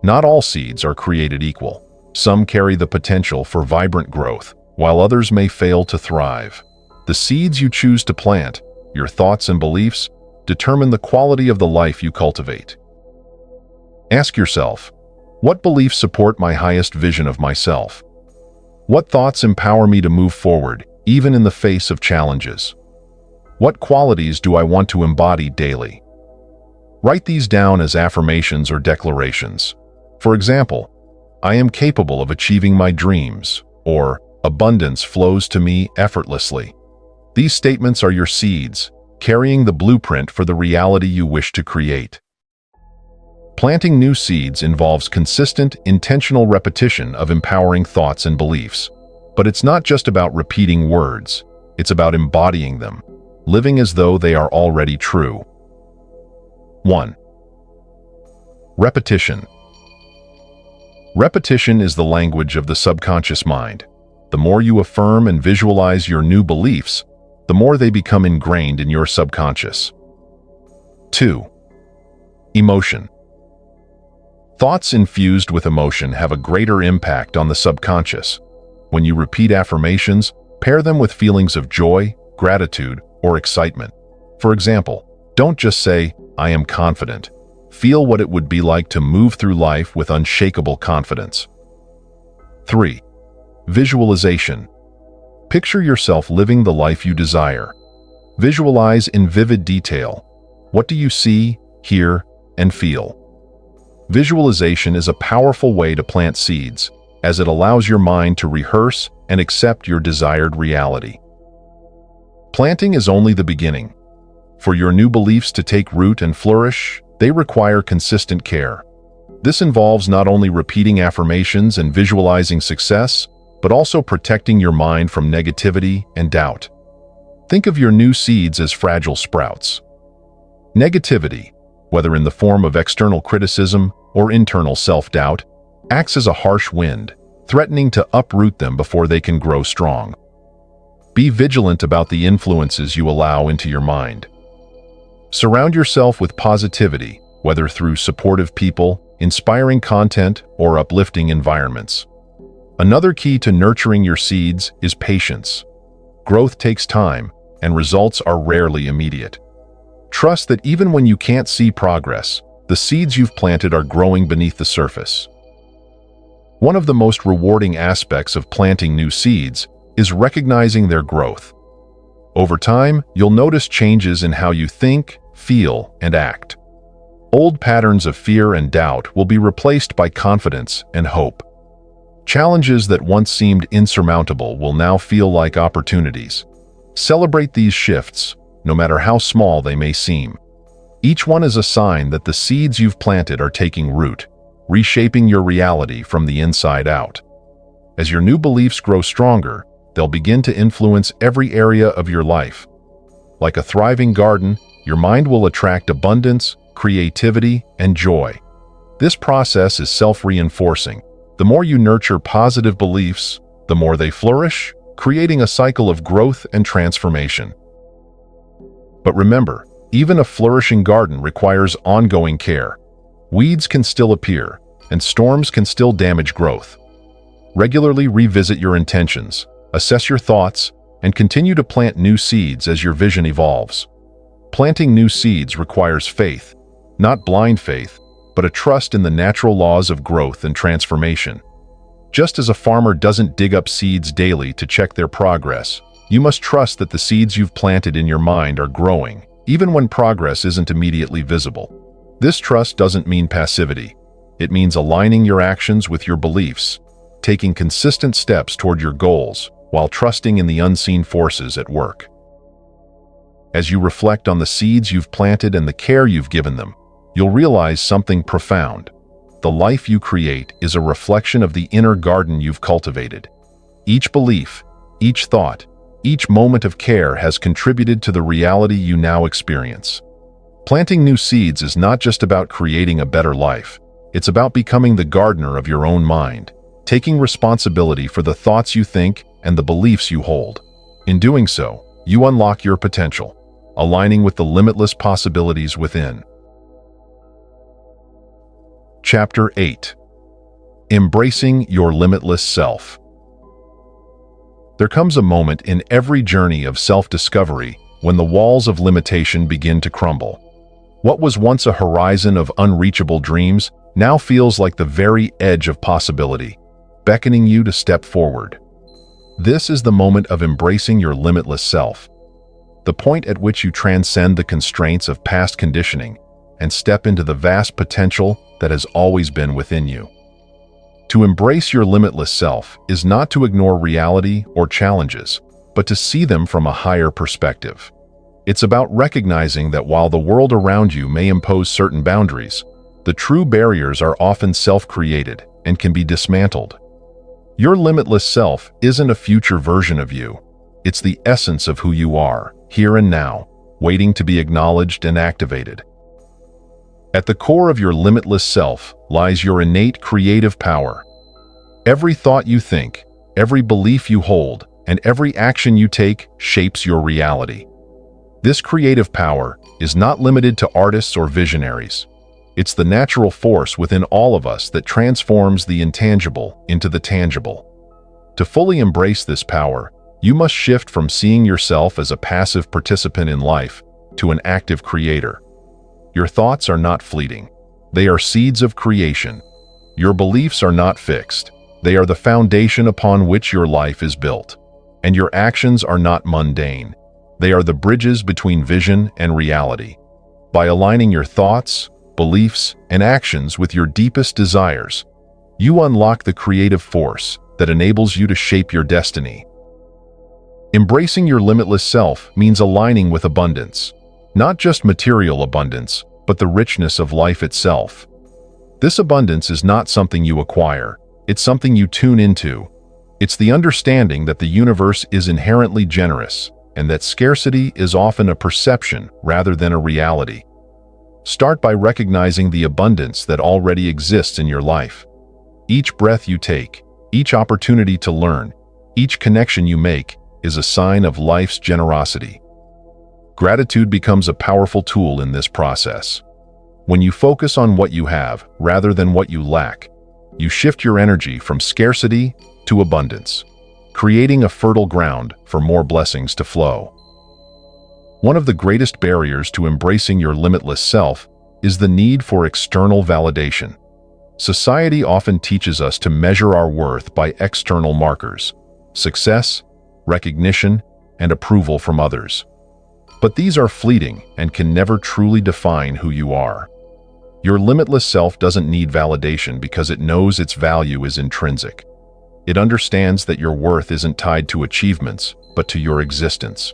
Not all seeds are created equal. Some carry the potential for vibrant growth, while others may fail to thrive. The seeds you choose to plant, your thoughts and beliefs, determine the quality of the life you cultivate. Ask yourself, what beliefs support my highest vision of myself? What thoughts empower me to move forward, even in the face of challenges? What qualities do I want to embody daily? Write these down as affirmations or declarations. For example, I am capable of achieving my dreams, or abundance flows to me effortlessly. These statements are your seeds, carrying the blueprint for the reality you wish to create. Planting new seeds involves consistent, intentional repetition of empowering thoughts and beliefs. But it's not just about repeating words, it's about embodying them, living as though they are already true. 1. Repetition. Repetition is the language of the subconscious mind. The more you affirm and visualize your new beliefs, the more they become ingrained in your subconscious. 2. Emotion. Thoughts infused with emotion have a greater impact on the subconscious. When you repeat affirmations, pair them with feelings of joy, gratitude, or excitement. For example, don't just say, "I am confident." Feel what it would be like to move through life with unshakable confidence. 3. Visualization. Picture yourself living the life you desire. Visualize in vivid detail. What do you see, hear, and feel? Visualization is a powerful way to plant seeds, as it allows your mind to rehearse and accept your desired reality. Planting is only the beginning. For your new beliefs to take root and flourish, they require consistent care. This involves not only repeating affirmations and visualizing success, but also protecting your mind from negativity and doubt. Think of your new seeds as fragile sprouts. Negativity, whether in the form of external criticism or internal self-doubt, acts as a harsh wind, threatening to uproot them before they can grow strong. Be vigilant about the influences you allow into your mind. Surround yourself with positivity, whether through supportive people, inspiring content, or uplifting environments. Another key to nurturing your seeds is patience. Growth takes time, and results are rarely immediate. Trust that even when you can't see progress, the seeds you've planted are growing beneath the surface. One of the most rewarding aspects of planting new seeds is recognizing their growth. Over time, you'll notice changes in how you think, feel, and act. Old patterns of fear and doubt will be replaced by confidence and hope. Challenges that once seemed insurmountable will now feel like opportunities. Celebrate these shifts, no matter how small they may seem. Each one is a sign that the seeds you've planted are taking root, reshaping your reality from the inside out. As your new beliefs grow stronger, they'll begin to influence every area of your life. Like a thriving garden, your mind will attract abundance, creativity, and joy. This process is self-reinforcing. The more you nurture positive beliefs, the more they flourish, creating a cycle of growth and transformation. But remember, even a flourishing garden requires ongoing care. Weeds can still appear, and storms can still damage growth. Regularly revisit your intentions, assess your thoughts, and continue to plant new seeds as your vision evolves. Planting new seeds requires faith, not blind faith, but a trust in the natural laws of growth and transformation. Just as a farmer doesn't dig up seeds daily to check their progress, you must trust that the seeds you've planted in your mind are growing, even when progress isn't immediately visible. This trust doesn't mean passivity. It means aligning your actions with your beliefs, taking consistent steps toward your goals, while trusting in the unseen forces at work. As you reflect on the seeds you've planted and the care you've given them, you'll realize something profound. The life you create is a reflection of the inner garden you've cultivated. Each belief, each thought, each moment of care has contributed to the reality you now experience. Planting new seeds is not just about creating a better life. It's about becoming the gardener of your own mind, taking responsibility for the thoughts you think and the beliefs you hold. In doing so, you unlock your potential, aligning with the limitless possibilities within. Chapter 8. Embracing your limitless self. There comes a moment in every journey of self-discovery when the walls of limitation begin to crumble. What was once a horizon of unreachable dreams now feels like the very edge of possibility, beckoning you to step forward. This is the moment of embracing your limitless self, the point at which you transcend the constraints of past conditioning and step into the vast potential that has always been within you. To embrace your limitless self is not to ignore reality or challenges, but to see them from a higher perspective. It's about recognizing that while the world around you may impose certain boundaries, the true barriers are often self-created and can be dismantled. Your limitless self isn't a future version of you. It's the essence of who you are, here and now, waiting to be acknowledged and activated. At the core of your limitless self lies your innate creative power. Every thought you think, every belief you hold, and every action you take shapes your reality. This creative power is not limited to artists or visionaries. It's the natural force within all of us that transforms the intangible into the tangible. To fully embrace this power, you must shift from seeing yourself as a passive participant in life to an active creator. Your thoughts are not fleeting. They are seeds of creation. Your beliefs are not fixed. They are the foundation upon which your life is built. And your actions are not mundane. They are the bridges between vision and reality. By aligning your thoughts, beliefs, and actions with your deepest desires, you unlock the creative force that enables you to shape your destiny. Embracing your limitless self means aligning with abundance. Not just material abundance, but the richness of life itself. This abundance is not something you acquire, it's something you tune into. It's the understanding that the universe is inherently generous, and that scarcity is often a perception rather than a reality. Start by recognizing the abundance that already exists in your life. Each breath you take, each opportunity to learn, each connection you make is a sign of life's generosity. Gratitude becomes a powerful tool in this process. When you focus on what you have rather than what you lack, you shift your energy from scarcity to abundance, creating a fertile ground for more blessings to flow. One of the greatest barriers to embracing your limitless self is the need for external validation. Society often teaches us to measure our worth by external markers: success, recognition, and approval from others. But these are fleeting and can never truly define who you are. Your limitless self doesn't need validation because it knows its value is intrinsic. It understands that your worth isn't tied to achievements, but to your existence.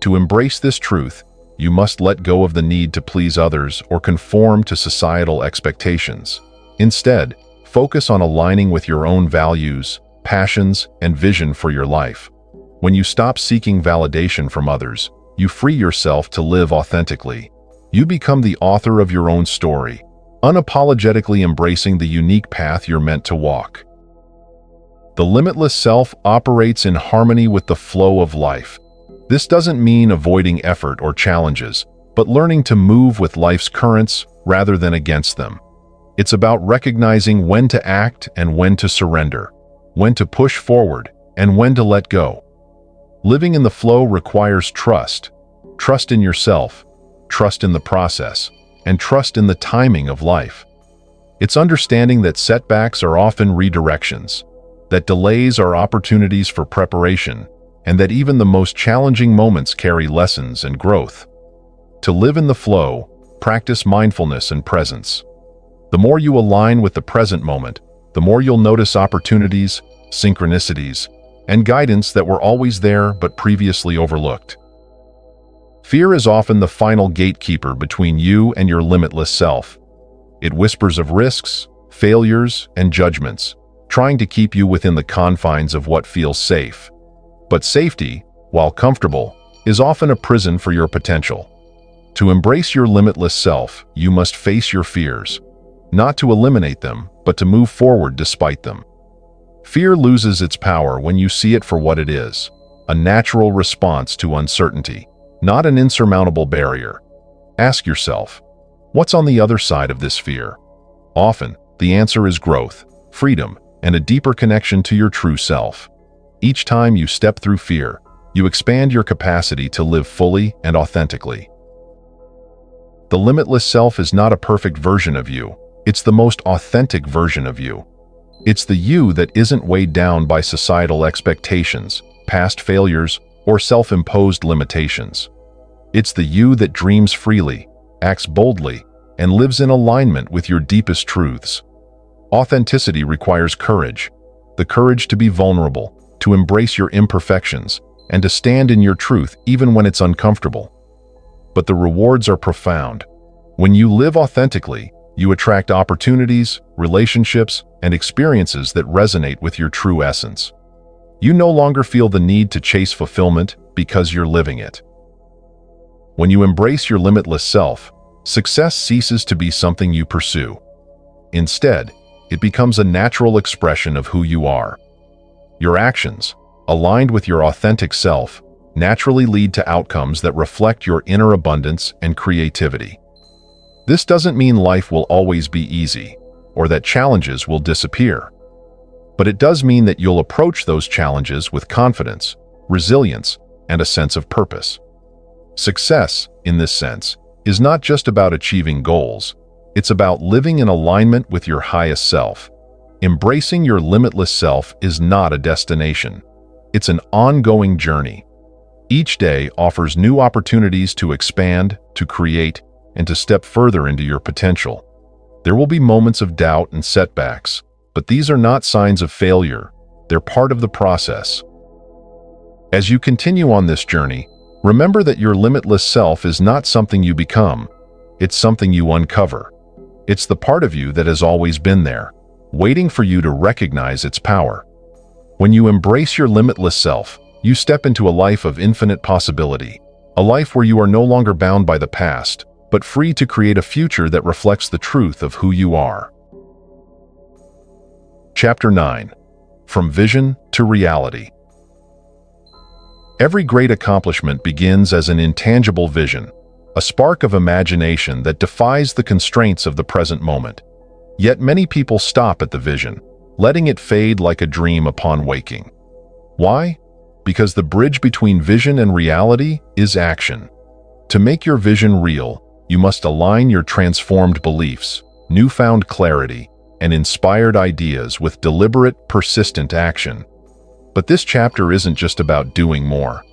To embrace this truth, you must let go of the need to please others or conform to societal expectations. Instead, focus on aligning with your own values, passions, and vision for your life. When you stop seeking validation from others, you free yourself to live authentically. You become the author of your own story, unapologetically embracing the unique path you're meant to walk. The limitless self operates in harmony with the flow of life. This doesn't mean avoiding effort or challenges, but learning to move with life's currents rather than against them. It's about recognizing when to act and when to surrender, when to push forward and when to let go. Living in the flow requires trust. Trust in yourself, trust in the process, and trust in the timing of life. It's understanding that setbacks are often redirections, that delays are opportunities for preparation, and that even the most challenging moments carry lessons and growth. To live in the flow, practice mindfulness and presence. The more you align with the present moment, the more you'll notice opportunities, synchronicities, and guidance that were always there but previously overlooked. Fear is often the final gatekeeper between you and your limitless self. It whispers of risks, failures, and judgments, trying to keep you within the confines of what feels safe. But safety, while comfortable, is often a prison for your potential. To embrace your limitless self, you must face your fears, not to eliminate them, but to move forward despite them. Fear loses its power when you see it for what it is, a natural response to uncertainty, not an insurmountable barrier. Ask yourself, what's on the other side of this fear? Often, the answer is growth, freedom, and a deeper connection to your true self. Each time you step through fear, you expand your capacity to live fully and authentically. The limitless self is not a perfect version of you, it's the most authentic version of you. It's the you that isn't weighed down by societal expectations, past failures, or self-imposed limitations. It's the you that dreams freely, acts boldly, and lives in alignment with your deepest truths. Authenticity requires courage, the courage to be vulnerable, to embrace your imperfections, and to stand in your truth even when it's uncomfortable. But the rewards are profound. When you live authentically, you attract opportunities, relationships, and experiences that resonate with your true essence. You no longer feel the need to chase fulfillment because you're living it. When you embrace your limitless self, success ceases to be something you pursue. Instead, it becomes a natural expression of who you are. Your actions, aligned with your authentic self, naturally lead to outcomes that reflect your inner abundance and creativity. This doesn't mean life will always be easy, or that challenges will disappear. But it does mean that you'll approach those challenges with confidence, resilience, and a sense of purpose. Success, in this sense, is not just about achieving goals. It's about living in alignment with your highest self. Embracing your limitless self is not a destination. It's an ongoing journey. Each day offers new opportunities to expand, to create, and to step further into your potential. There will be moments of doubt and setbacks, but these are not signs of failure. They're part of the process. As you continue on this journey, remember that your limitless self is not something you become. It's something you uncover. It's the part of you that has always been there, waiting for you to recognize its power. When you embrace your limitless self, you step into a life of infinite possibility, a life where you are no longer bound by the past, but free to create a future that reflects the truth of who you are. Chapter 9. From Vision to Reality. Every great accomplishment begins as an intangible vision, a spark of imagination that defies the constraints of the present moment. Yet many people stop at the vision, letting it fade like a dream upon waking. Why? Because the bridge between vision and reality is action. To make your vision real, you must align your transformed beliefs, newfound clarity, and inspired ideas with deliberate, persistent action. But this chapter isn't just about doing more.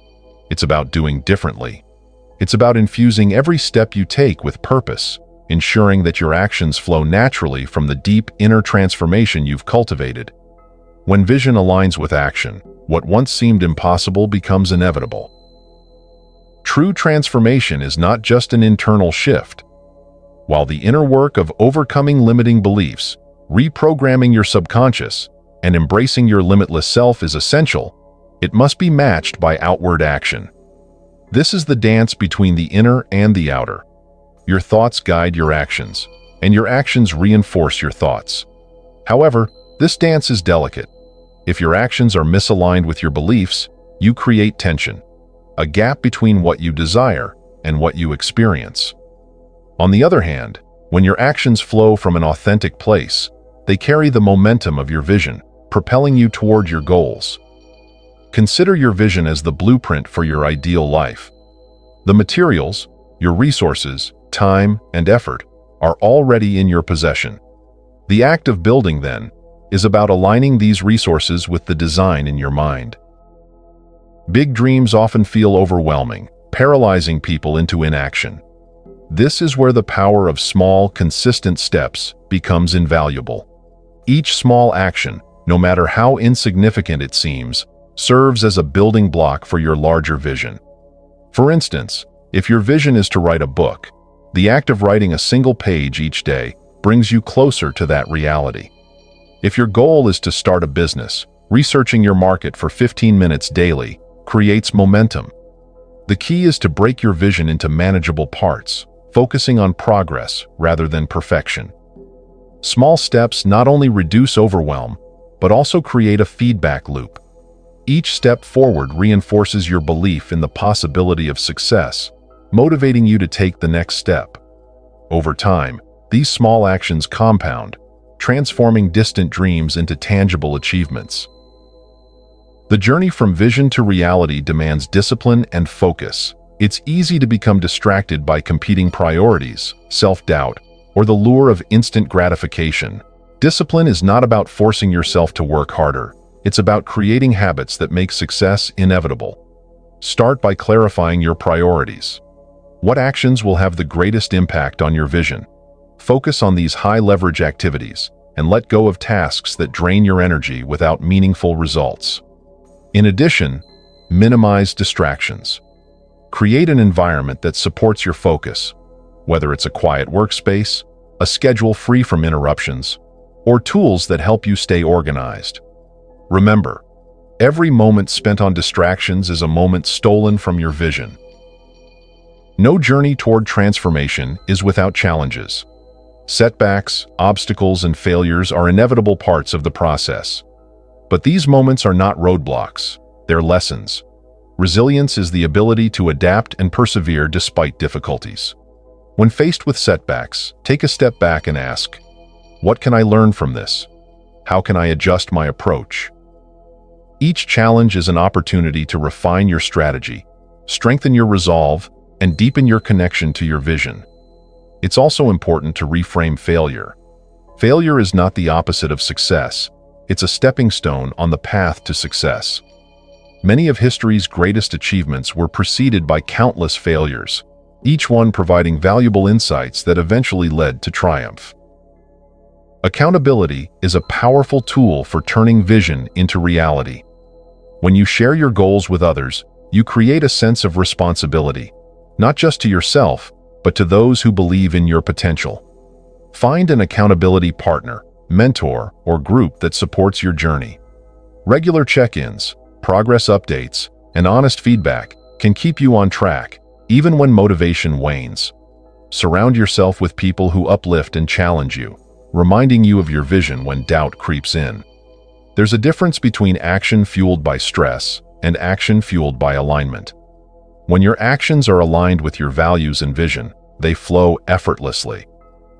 It's about doing differently. It's about infusing every step you take with purpose, ensuring that your actions flow naturally from the deep inner transformation you've cultivated. When vision aligns with action, what once seemed impossible becomes inevitable. True transformation is not just an internal shift. While the inner work of overcoming limiting beliefs, reprogramming your subconscious, and embracing your limitless self is essential, it must be matched by outward action. This is the dance between the inner and the outer. Your thoughts guide your actions, and your actions reinforce your thoughts. However, this dance is delicate. If your actions are misaligned with your beliefs, you create tension, a gap between what you desire and what you experience. On the other hand, when your actions flow from an authentic place, they carry the momentum of your vision, propelling you toward your goals. Consider your vision as the blueprint for your ideal life. The materials, your resources, time, and effort are already in your possession. The act of building, then, is about aligning these resources with the design in your mind. Big dreams often feel overwhelming, paralyzing people into inaction. This is where the power of small, consistent steps becomes invaluable. Each small action, no matter how insignificant it seems, serves as a building block for your larger vision. For instance, if your vision is to write a book, the act of writing a single page each day brings you closer to that reality. If your goal is to start a business, researching your market for 15 minutes daily creates momentum. The key is to break your vision into manageable parts, focusing on progress rather than perfection. Small steps not only reduce overwhelm, but also create a feedback loop. Each step forward reinforces your belief in the possibility of success, motivating you to take the next step. Over time, these small actions compound, transforming distant dreams into tangible achievements. The journey from vision to reality demands discipline and focus. It's easy to become distracted by competing priorities, self-doubt, or the lure of instant gratification. Discipline is not about forcing yourself to work harder. It's about creating habits that make success inevitable. Start by clarifying your priorities. What actions will have the greatest impact on your vision? Focus on these high-leverage activities and let go of tasks that drain your energy without meaningful results. In addition, minimize distractions. Create an environment that supports your focus, whether it's a quiet workspace, a schedule free from interruptions, or tools that help you stay organized. Remember, every moment spent on distractions is a moment stolen from your vision. No journey toward transformation is without challenges. Setbacks, obstacles, and failures are inevitable parts of the process. But these moments are not roadblocks, they're lessons. Resilience is the ability to adapt and persevere despite difficulties. When faced with setbacks, take a step back and ask, what can I learn from this? How can I adjust my approach? Each challenge is an opportunity to refine your strategy, strengthen your resolve, and deepen your connection to your vision. It's also important to reframe failure. Failure is not the opposite of success. It's a stepping stone on the path to success. Many of history's greatest achievements were preceded by countless failures, each one providing valuable insights that eventually led to triumph. Accountability is a powerful tool for turning vision into reality. When you share your goals with others, you create a sense of responsibility, not just to yourself, but to those who believe in your potential. Find an accountability partner, mentor, or group that supports your journey. Regular check-ins, progress updates, and honest feedback can keep you on track, even when motivation wanes. Surround yourself with people who uplift and challenge you, reminding you of your vision when doubt creeps in. There's a difference between action fueled by stress and action fueled by alignment. When your actions are aligned with your values and vision, they flow effortlessly.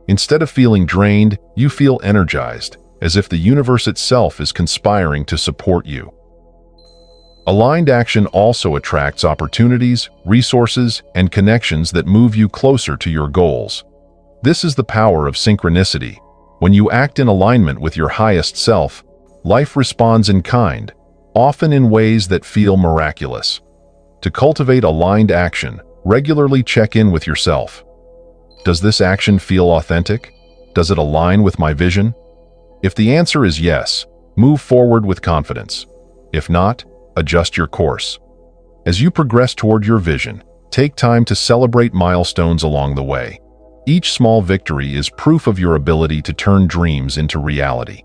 Instead of feeling drained, you feel energized, as if the universe itself is conspiring to support you. Aligned action also attracts opportunities, resources, and connections that move you closer to your goals. This is the power of synchronicity. When you act in alignment with your highest self, life responds in kind, often in ways that feel miraculous. To cultivate aligned action, regularly check in with yourself. Does this action feel authentic? Does it align with my vision? If the answer is yes, move forward with confidence. If not, adjust your course. As you progress toward your vision, take time to celebrate milestones along the way. Each small victory is proof of your ability to turn dreams into reality.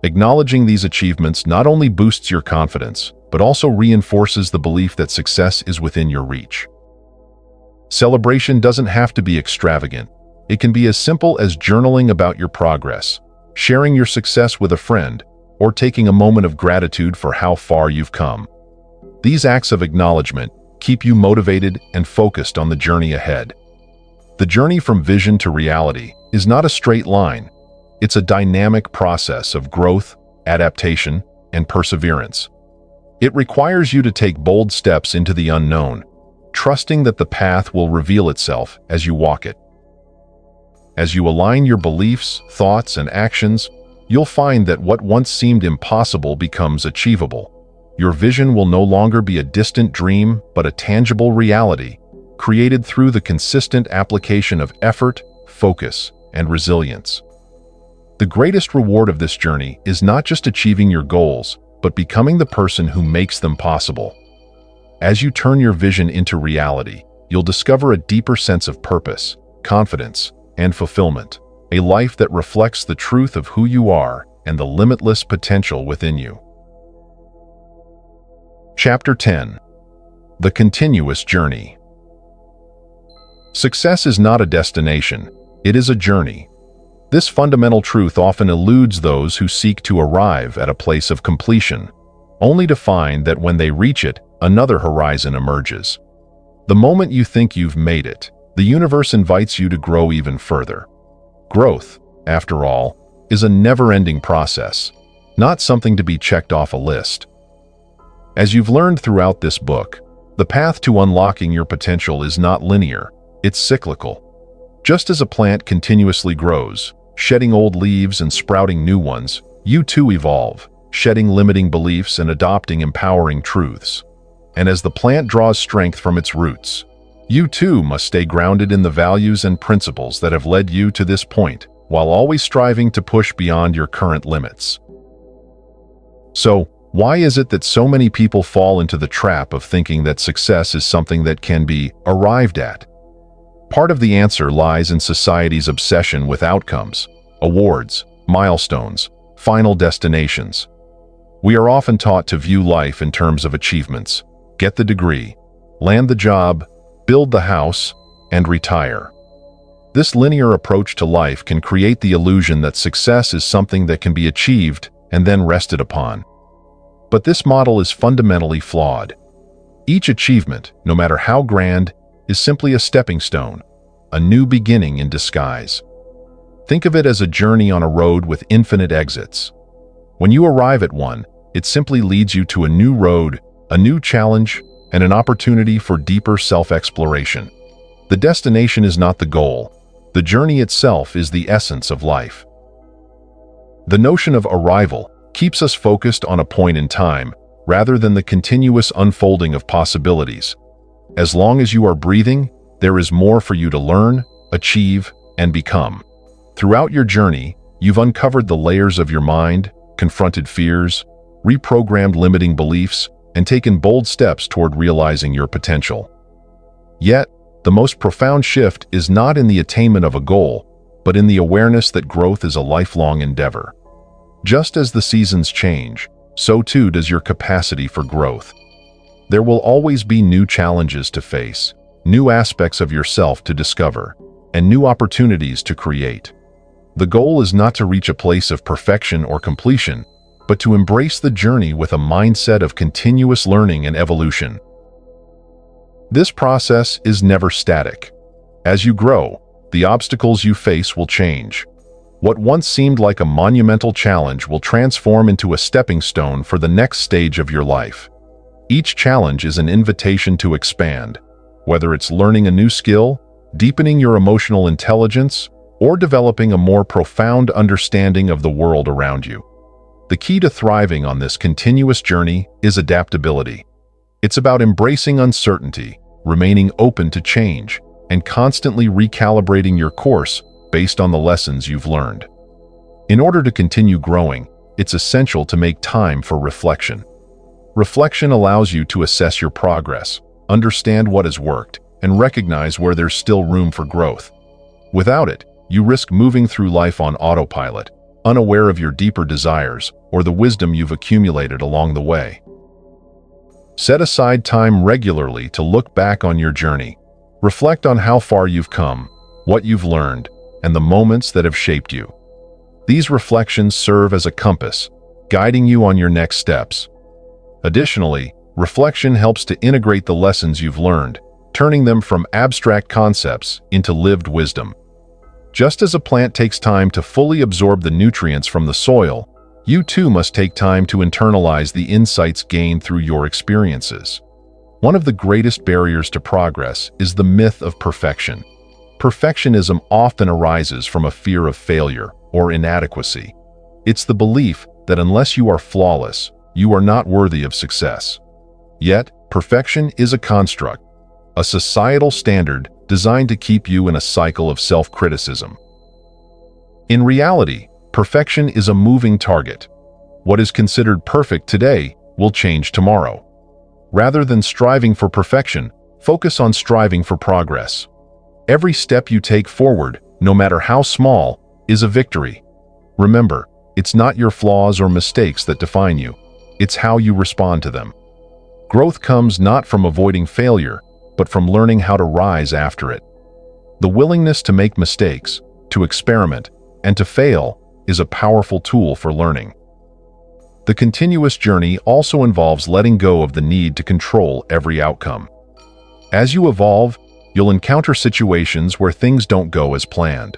Acknowledging these achievements not only boosts your confidence, but also reinforces the belief that success is within your reach. Celebration doesn't have to be extravagant. It can be as simple as journaling about your progress, sharing your success with a friend, or taking a moment of gratitude for how far you've come. These acts of acknowledgement keep you motivated and focused on the journey ahead. The journey from vision to reality is not a straight line. It's a dynamic process of growth, adaptation, and perseverance. It requires you to take bold steps into the unknown, trusting that the path will reveal itself as you walk it. As you align your beliefs, thoughts, and actions, you'll find that what once seemed impossible becomes achievable. Your vision will no longer be a distant dream, but a tangible reality, created through the consistent application of effort, focus, and resilience. The greatest reward of this journey is not just achieving your goals, but becoming the person who makes them possible. As you turn your vision into reality, you'll discover a deeper sense of purpose, confidence, and fulfillment, a life that reflects the truth of who you are and the limitless potential within you. Chapter 10. The Continuous Journey. Success is not a destination, it is a journey. This fundamental truth often eludes those who seek to arrive at a place of completion, only to find that when they reach it, another horizon emerges. The moment you think you've made it, the universe invites you to grow even further. Growth, after all, is a never-ending process, not something to be checked off a list. As you've learned throughout this book, the path to unlocking your potential is not linear, it's cyclical. Just as a plant continuously grows, shedding old leaves and sprouting new ones, you too evolve, shedding limiting beliefs and adopting empowering truths. And as the plant draws strength from its roots, you too must stay grounded in the values and principles that have led you to this point, while always striving to push beyond your current limits. So, why is it that so many people fall into the trap of thinking that success is something that can be arrived at? Part of the answer lies in society's obsession with outcomes, awards, milestones, final destinations. We are often taught to view life in terms of achievements: get the degree, land the job, build the house, and retire. This linear approach to life can create the illusion that success is something that can be achieved and then rested upon. But this model is fundamentally flawed. Each achievement, no matter how grand, is simply a stepping stone, a new beginning in disguise. Think of it as a journey on a road with infinite exits. When you arrive at one, it simply leads you to a new road, a new challenge, and an opportunity for deeper self-exploration. The destination is not the goal. The journey itself is the essence of life. The notion of arrival keeps us focused on a point in time, rather than the continuous unfolding of possibilities. As long as you are breathing, there is more for you to learn, achieve, and become. Throughout your journey, you've uncovered the layers of your mind, confronted fears, reprogrammed limiting beliefs, and taken bold steps toward realizing your potential. Yet, the most profound shift is not in the attainment of a goal, but in the awareness that growth is a lifelong endeavor. Just as the seasons change, so too does your capacity for growth. There will always be new challenges to face, new aspects of yourself to discover, and new opportunities to create. The goal is not to reach a place of perfection or completion, but to embrace the journey with a mindset of continuous learning and evolution. This process is never static. As you grow, the obstacles you face will change. What once seemed like a monumental challenge will transform into a stepping stone for the next stage of your life. Each challenge is an invitation to expand, whether it's learning a new skill, deepening your emotional intelligence, or developing a more profound understanding of the world around you. The key to thriving on this continuous journey is adaptability. It's about embracing uncertainty, remaining open to change, and constantly recalibrating your course based on the lessons you've learned. In order to continue growing, it's essential to make time for reflection. Reflection allows you to assess your progress, understand what has worked, and recognize where there's still room for growth. Without it, you risk moving through life on autopilot, unaware of your deeper desires or the wisdom you've accumulated along the way. Set aside time regularly to look back on your journey. Reflect on how far you've come, what you've learned, and the moments that have shaped you. These reflections serve as a compass, guiding you on your next steps. Additionally, reflection helps to integrate the lessons you've learned, turning them from abstract concepts into lived wisdom. Just as a plant takes time to fully absorb the nutrients from the soil, you too must take time to internalize the insights gained through your experiences. One of the greatest barriers to progress is the myth of perfection. Perfectionism often arises from a fear of failure or inadequacy. It's the belief that unless you are flawless, you are not worthy of success. Yet, perfection is a construct, a societal standard designed to keep you in a cycle of self-criticism. In reality, perfection is a moving target. What is considered perfect today will change tomorrow. Rather than striving for perfection, focus on striving for progress. Every step you take forward, no matter how small, is a victory. Remember, it's not your flaws or mistakes that define you. It's how you respond to them. Growth comes not from avoiding failure, but from learning how to rise after it. The willingness to make mistakes, to experiment, and to fail is a powerful tool for learning. The continuous journey also involves letting go of the need to control every outcome. As you evolve, you'll encounter situations where things don't go as planned.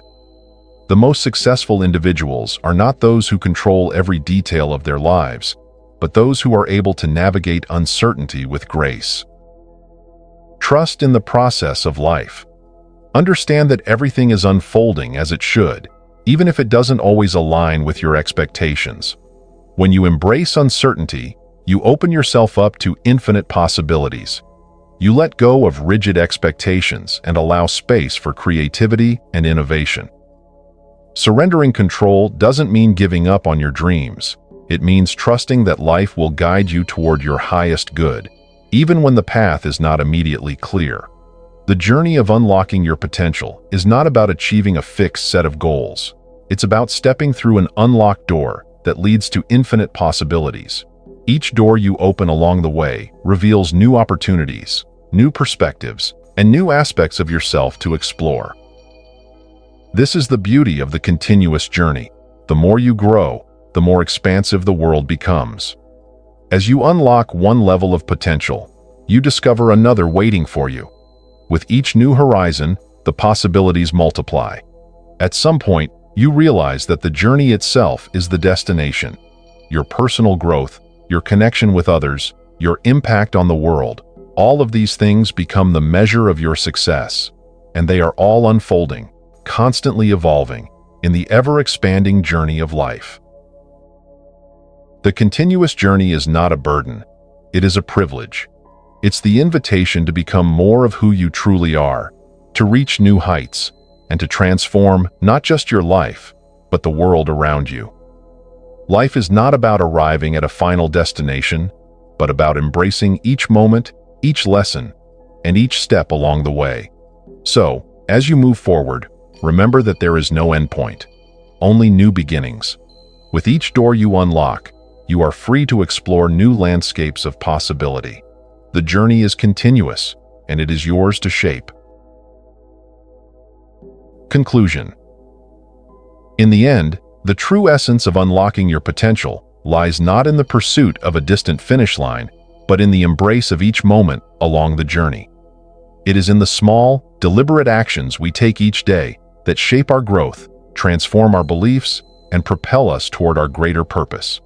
The most successful individuals are not those who control every detail of their lives, but those who are able to navigate uncertainty with grace. Trust in the process of life. Understand that everything is unfolding as it should, even if it doesn't always align with your expectations. When you embrace uncertainty, you open yourself up to infinite possibilities. You let go of rigid expectations and allow space for creativity and innovation. Surrendering control doesn't mean giving up on your dreams. It means trusting that life will guide you toward your highest good, even when the path is not immediately clear. The journey of unlocking your potential is not about achieving a fixed set of goals. It's about stepping through an unlocked door that leads to infinite possibilities. Each door you open along the way reveals new opportunities, new perspectives, and new aspects of yourself to explore. This is the beauty of the continuous journey. The more you grow, the more expansive the world becomes. As you unlock one level of potential, you discover another waiting for you. With each new horizon, the possibilities multiply. At some point, you realize that the journey itself is the destination. Your personal growth, your connection with others, your impact on the world, all of these things become the measure of your success. And they are all unfolding, constantly evolving, in the ever-expanding journey of life. The continuous journey is not a burden. It is a privilege. It's the invitation to become more of who you truly are, to reach new heights, and to transform not just your life, but the world around you. Life is not about arriving at a final destination, but about embracing each moment, each lesson, and each step along the way. So, as you move forward, remember that there is no endpoint, only new beginnings. With each door you unlock, you are free to explore new landscapes of possibility. The journey is continuous, and it is yours to shape. Conclusion. In the end, the true essence of unlocking your potential lies not in the pursuit of a distant finish line, but in the embrace of each moment along the journey. It is in the small, deliberate actions we take each day that shape our growth, transform our beliefs, and propel us toward our greater purpose.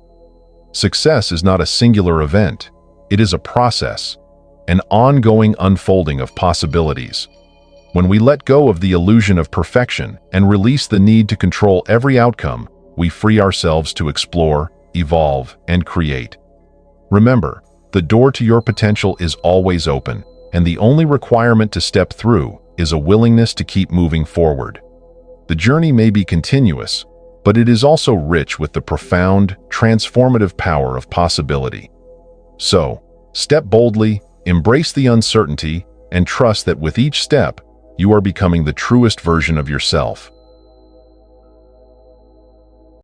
Success is not a singular event. It is a process, an ongoing unfolding of possibilities. When we let go of the illusion of perfection and release the need to control every outcome, we free ourselves to explore, evolve, and create. Remember, the door to your potential is always open, and the only requirement to step through is a willingness to keep moving forward. The journey may be continuous, but it is also rich with the profound, transformative power of possibility. So, step boldly, embrace the uncertainty, and trust that with each step, you are becoming the truest version of yourself.